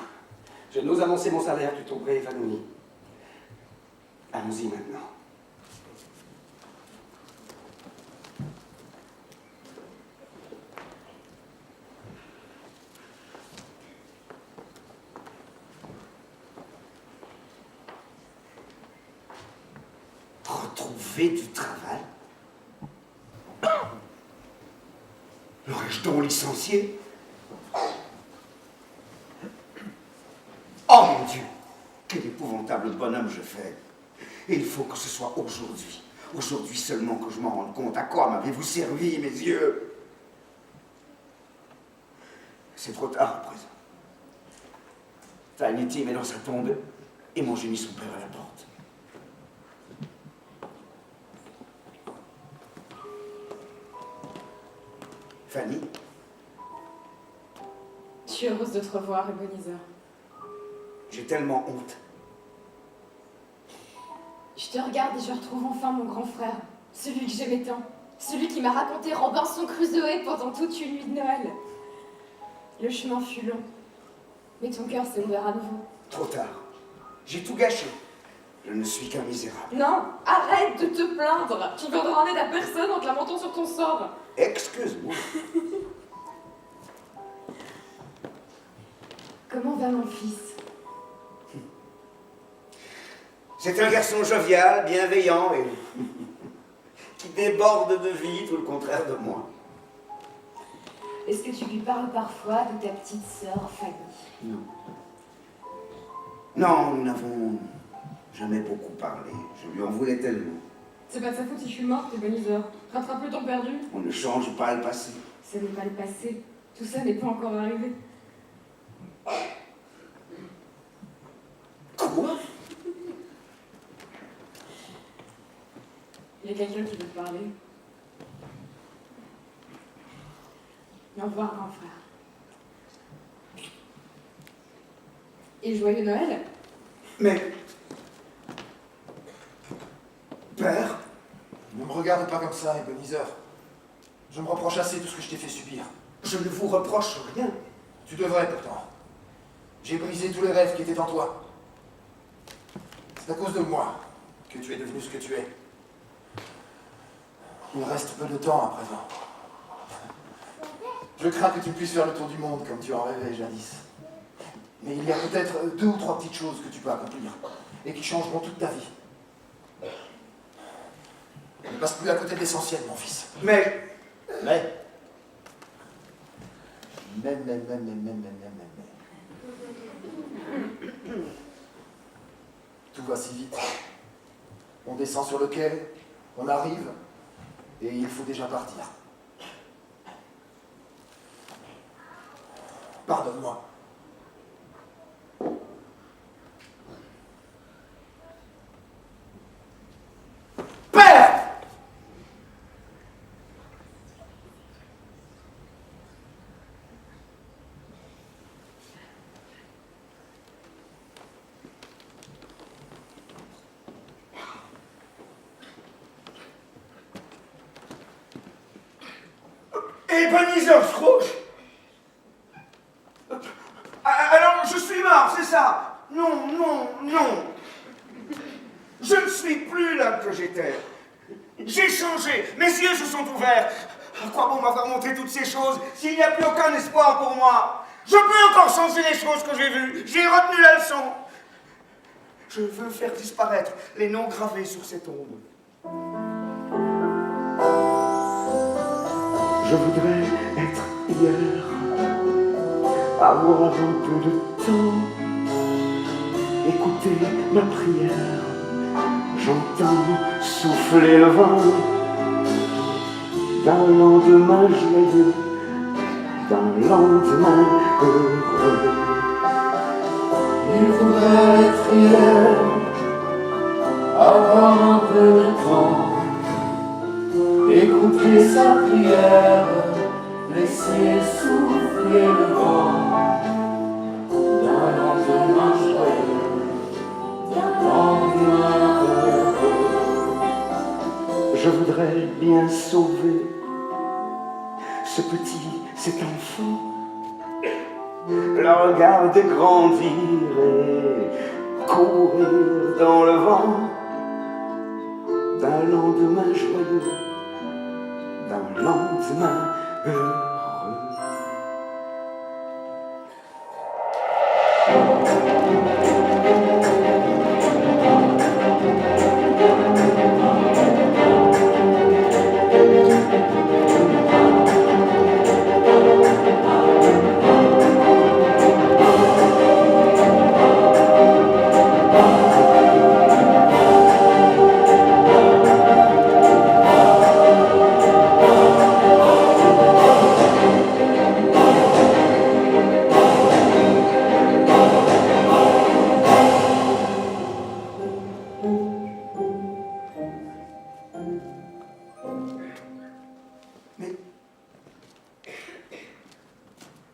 Je n'ose annoncer mon salaire, tu tomberais évanoui. Allons-y maintenant. Retrouver du travail? L'aurais-je donc licencié? Oh mon Dieu! Quel épouvantable bonhomme je fais! Et il faut que ce soit aujourd'hui. Aujourd'hui seulement que je m'en rende compte. À quoi m'avez-vous servi, mes yeux? C'est trop tard à présent. Vanity met dans sa tombe et mon génie son père à la porte. Fanny? Je suis heureuse de te revoir, Ebenezer. J'ai tellement honte. Je te regarde et je retrouve enfin mon grand frère, celui que j'aimais tant, celui qui m'a raconté Robinson Crusoe pendant toute une nuit de Noël. Le chemin fut long, mais ton cœur s'est ouvert à nouveau. Trop tard. J'ai tout gâché. Je ne suis qu'un misérable. Non, arrête de te plaindre. Tu ne viendras en aide à personne en te lamentant sur ton sort. Excuse-moi. Comment va mon fils? C'est un garçon jovial, bienveillant et qui déborde de vie, tout le contraire de moi. Est-ce que tu lui parles parfois de ta petite sœur Fanny? Non. Non, nous n'avons jamais beaucoup parlé. Je lui en voulais tellement. C'est pas de sa faute si je suis morte, Ebenezer. Rattrape le temps perdu. On ne change pas le passé. Ce n'est pas le passé. Tout ça n'est pas encore arrivé. Quoi? Il y a quelqu'un qui veut te parler. Au revoir, grand frère. Et joyeux Noël. Mais... Père? Ne me regarde pas comme ça, Ebenezer. Je me reproche assez tout ce que je t'ai fait subir. Je ne vous reproche rien. Tu devrais pourtant. J'ai brisé tous les rêves qui étaient en toi. C'est à cause de moi que tu es devenu ce que tu es. Il reste peu de temps à présent. Je crains que tu puisses faire le tour du monde comme tu en rêvais jadis. Mais il y a peut-être 2 ou 3 petites choses que tu peux accomplir et qui changeront toute ta vie. Ne passe plus à côté de l'essentiel, mon fils. Mais... Tout va si vite. On descend sur le quai, on arrive, et il faut déjà partir. Pardonne-moi. Père! Ebenezer Scrooge? Alors, je suis mort, c'est ça? Non, non, non. Je ne suis plus là que j'étais. J'ai changé, mes yeux se sont ouverts. À quoi bon m'avoir montré toutes ces choses s'il n'y a plus aucun espoir pour moi? Je peux encore changer les choses que j'ai vues. J'ai retenu la leçon. Je veux faire disparaître les noms gravés sur ces tombes. Je voudrais être hier, avoir un peu de temps, écouter ma prière. J'entends souffler le vent d'un lendemain joyeux, d'un lendemain heureux. Il voudrait être hier, avoir un peu de temps, laisser souffler le vent d'un lendemain joyeux, d'un lendemain heureux. Je voudrais bien sauver cet enfant, le regarder grandir et courir dans le vent d'un lendemain joyeux, d'un lendemain heureux.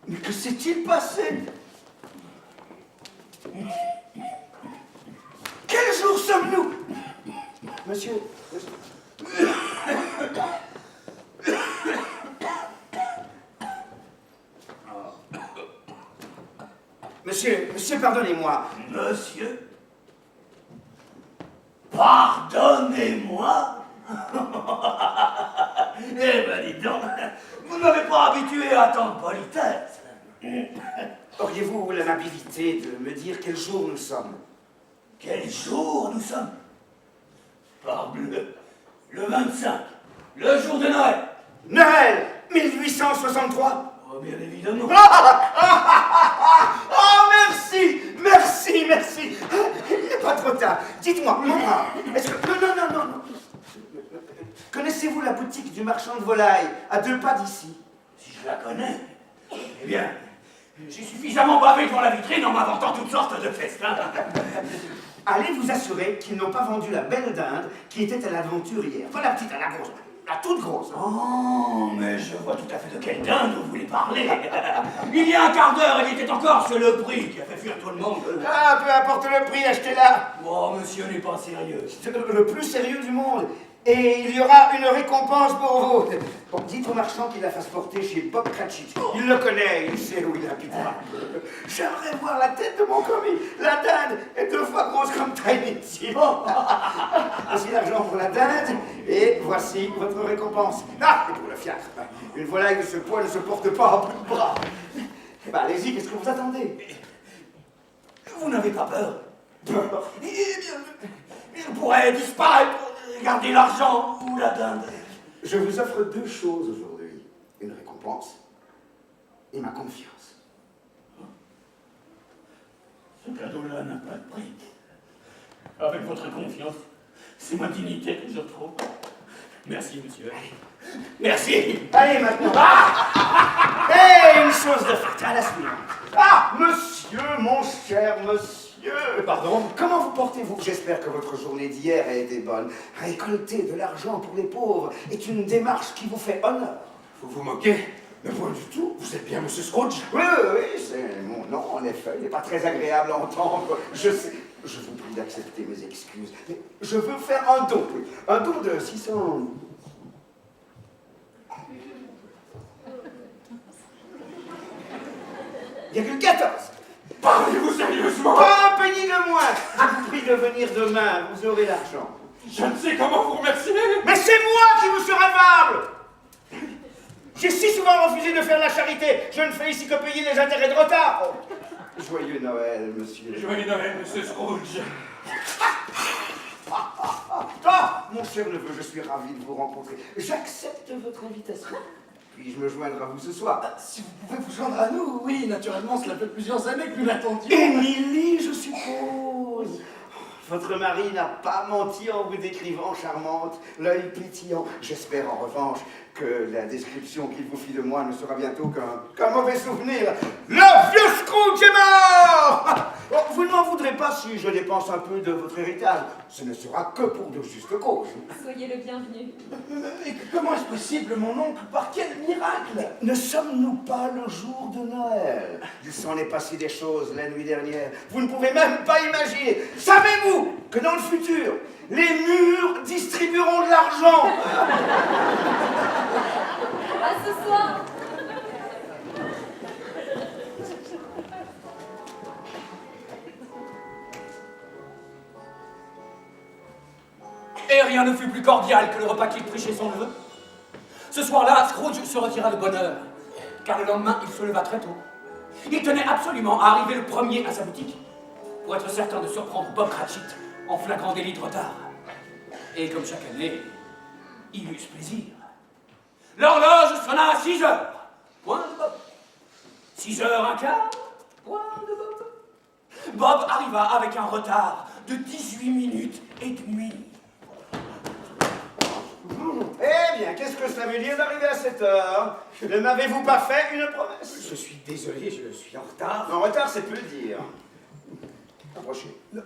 Mais que s'est-il passé? Quel jour sommes-nous? Monsieur... Monsieur, pardonnez-moi. Monsieur? Pardonnez-moi? Eh ben dis donc, vous ne m'avez pas habitué à tant de politesse. Auriez-vous l'amabilité de me dire quel jour nous sommes? Quel jour nous sommes? Parbleu, le 25, le jour de Noël. Noël 1863. Oh, bien évidemment. Oh, merci. Il n'est pas trop tard. Dites-moi, mon brave, est-ce que... Non. Connaissez-vous la boutique du marchand de volailles, à 2 pas d'ici? Si je la connais, eh bien, j'ai suffisamment bavé devant la vitrine en m'inventant toutes sortes de festins. Allez vous assurer qu'ils n'ont pas vendu la belle dinde qui était à l'aventure hier. Pas la petite, la grosse, la toute grosse. Oh, mais je vois tout à fait de quelle dinde vous voulez parler. Il y a un quart d'heure, il était encore sur le prix qui a fait fuir tout le monde. Ah, peu importe le prix, achetez-la. Oh, monsieur n'est pas sérieux. C'est le plus sérieux du monde. Et il y aura une récompense pour vous. Bon, dites au marchand qu'il la fasse porter chez Bob Cratchit. Il le connaît, il sait où il habitera. J'aimerais voir la tête de mon commis. La dinde est 2 fois grosse comme Tiny Tim. Voici l'argent pour la dinde, et voici votre récompense. Ah, et pour le fiacre. Une volaille de ce poids ne se porte pas à bout de bras. Eh ben, allez-y, qu'est-ce que vous attendez? Vous n'avez pas peur? Peur? Eh bien, il pourrait disparaître. Gardez l'argent ou la dinde. Je vous offre 2 choses aujourd'hui. Une récompense et ma confiance. Ce cadeau-là n'a pas de prix. Avec votre confiance, c'est ma dignité que je trouve. Merci, monsieur. Merci. Allez, maintenant. Et une chose de faite, à la suivante. Ah, monsieur, mon cher monsieur. Pardon? Comment vous portez-vous? J'espère que votre journée d'hier a été bonne. Récolter de l'argent pour les pauvres est une démarche qui vous fait honneur. Vous vous moquez? Mais point du tout. Vous êtes bien Monsieur Scrooge? Oui, c'est mon nom, en effet. Il n'est pas très agréable à entendre. Je sais. Je vous prie d'accepter mes excuses. Mais je veux faire un don. Oui. Un don de 600... Il n'y a que 14. Parlez-vous sérieusement? Pas un penny de moins. Je vous prie de venir demain, vous aurez l'argent. Je ne sais comment vous remercier. Mais c'est moi qui vous suis redevable. J'ai si souvent refusé de faire la charité, je ne fais ici que payer les intérêts de retard. Oh. Joyeux Noël, monsieur. Joyeux Noël, Monsieur Scrooge. Ah, mon cher neveu, je suis ravi de vous rencontrer. J'accepte votre invitation. Puis-je me joindre à vous ce soir? Si vous pouvez vous joindre à nous, oui, naturellement, cela fait plusieurs années que nous l'attendions. Émilie, je suppose. Votre mari n'a pas menti en vous décrivant charmante, l'œil pétillant. J'espère en revanche que la description qu'il vous fit de moi ne sera bientôt qu'un mauvais souvenir. Le vieux Scrooge est mort. Oh, vous ne m'en voudrez pas si si je dépense un peu de votre héritage. Ce ne sera que pour de justes causes. Soyez le bienvenu. Et comment est-ce possible, mon oncle? Par quel miracle? Ne sommes-nous pas le jour de Noël? Il s'en est passé des choses la nuit dernière. Vous ne pouvez même pas imaginer. Savez-vous que dans le futur, les murs distribueront de l'argent? À ce soir. Et rien ne fut plus cordial que le repas qu'il prit chez son neveu. Ce soir-là, Scrooge se retira de bonne heure, car le lendemain, il se leva très tôt. Il tenait absolument à arriver le premier à sa boutique, pour être certain de surprendre Bob Cratchit en flagrant délit de retard. Et comme chaque année, il eut ce plaisir. L'horloge sonna à 6 heures. Point de Bob. 6h15. Point de Bob. Bob arriva avec un retard de 18 minutes et demie. Eh bien, qu'est-ce que ça veut dire d'arriver à cette heure? Ne m'avez-vous pas fait une promesse? Je suis désolé, je suis en retard. En retard, c'est peu dire. Approchez. Non,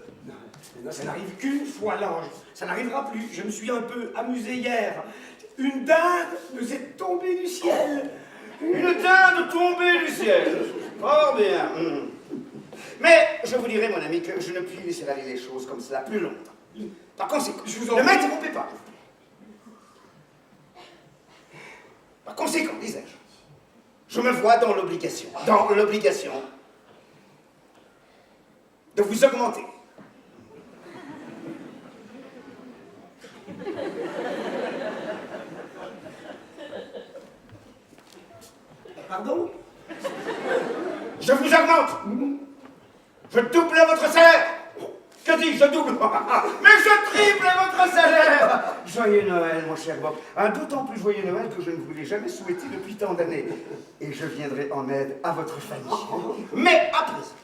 ça n'arrive qu'une fois l'ange. Ça n'arrivera plus. Je me suis un peu amusé hier. Une dinde nous est tombée du ciel. Une dinde tombée du ciel. Fort bien. Mais je vous dirai, mon ami, que je ne puis laisser aller les choses comme cela plus longtemps. Par conséquent, ne m'interrompez pas. Par conséquent, disais-je, je me vois dans l'obligation de vous augmenter. Pardon? Je vous augmente. Je double votre salaire. Que dis-je? Je double. Mais je triple votre salaire. Joyeux Noël, mon cher Bob. Un d'autant plus joyeux Noël que je ne vous l'ai jamais souhaité depuis tant d'années. Et je viendrai en aide à votre famille. Mais à présent,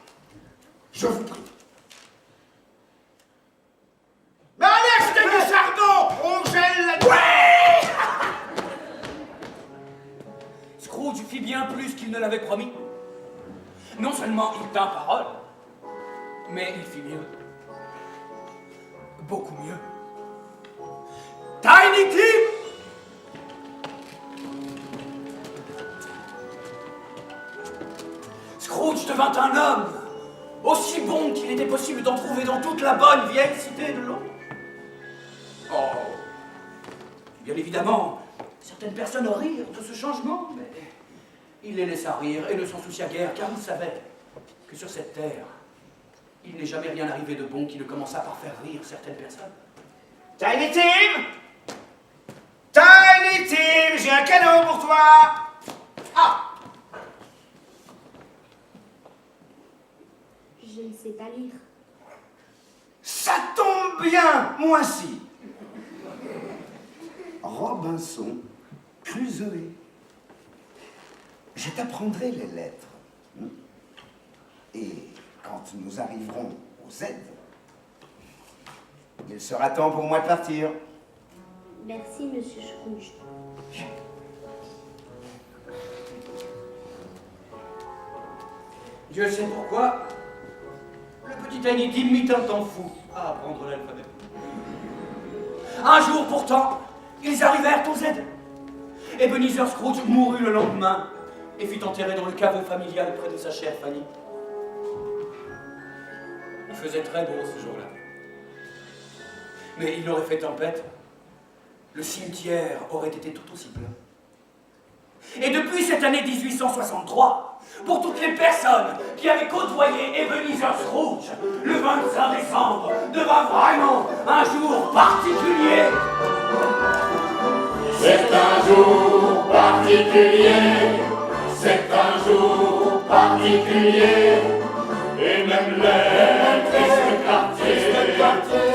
je vous prie. Mais allez, jetez du charbon. On gèle la... Ouais! Scrooge fit bien plus qu'il ne l'avait promis. Non seulement il tint parole, mais il fit mieux. Beaucoup mieux. Tiny Tim! Scrooge devint un homme, aussi bon qu'il était possible d'en trouver dans toute la bonne vieille cité de Londres. Oh, bien évidemment, certaines personnes rirent de ce changement, mais il les laissa rire et ne s'en soucia guère, car il savait que sur cette terre, il n'est jamais rien arrivé de bon qui ne commença par faire rire certaines personnes. Tiny Tim! Tiny Tim, j'ai un cadeau pour toi! Ah! Je ne sais pas lire. Ça tombe bien, moi si. Robinson Crusoe. Je t'apprendrai les lettres. Et quand nous arriverons au Z, il sera temps pour moi de partir. Merci, monsieur Scrooge. Dieu sait pourquoi, le petit Tiny Tim mit un temps fou à apprendre l'alphabet. Un jour pourtant, ils arrivèrent au Z. Ebenezer Scrooge mourut le lendemain et fut enterré dans le caveau familial près de sa chère Fanny. Il faisait très beau ce jour-là. Mais il aurait fait tempête, le cimetière aurait été tout aussi plein. Et depuis cette année 1863, pour toutes les personnes qui avaient côtoyé Ebenezer Scrooge, le 25 décembre devint vraiment un jour particulier. C'est un jour particulier, c'est un jour particulier, et même les tristes quartiers,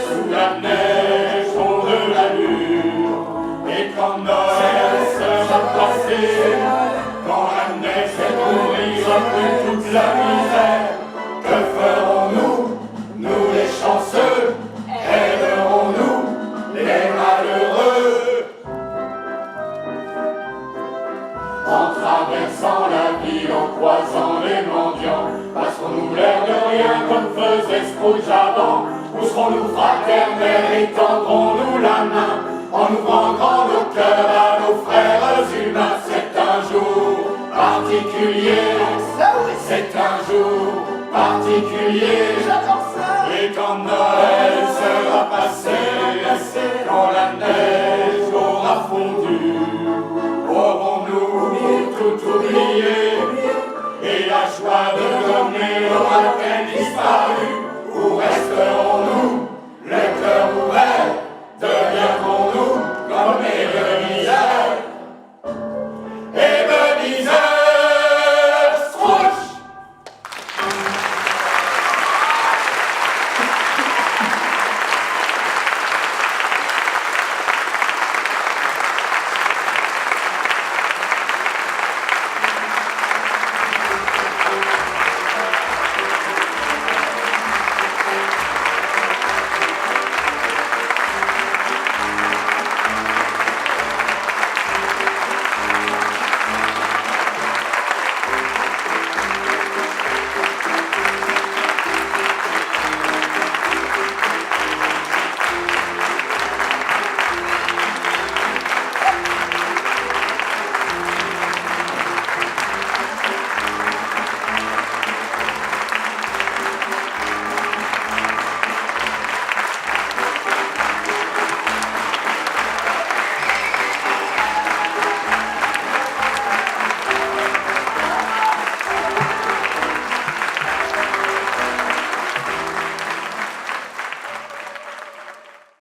sous la neige ont de l'allure, et quand Noël sera passé, quand la neige couvrira plus toute la misère, que ferons-nous, nous les chanceux, aiderons-nous les malheureux? En traversant la ville, en croisant les mendiants, passerons-nous l'air de rien comme faisait Estroujavant, où serons-nous fraternels et tendrons-nous la main en ouvrant grand nos cœurs à nos frères humains. C'est un jour particulier, c'est un jour particulier. J'adore ça. Et quand Noël sera passé, quand la neige aura fondu, aurons-nous tout oublié et la joie de donner aura-t-elle disparu ou restera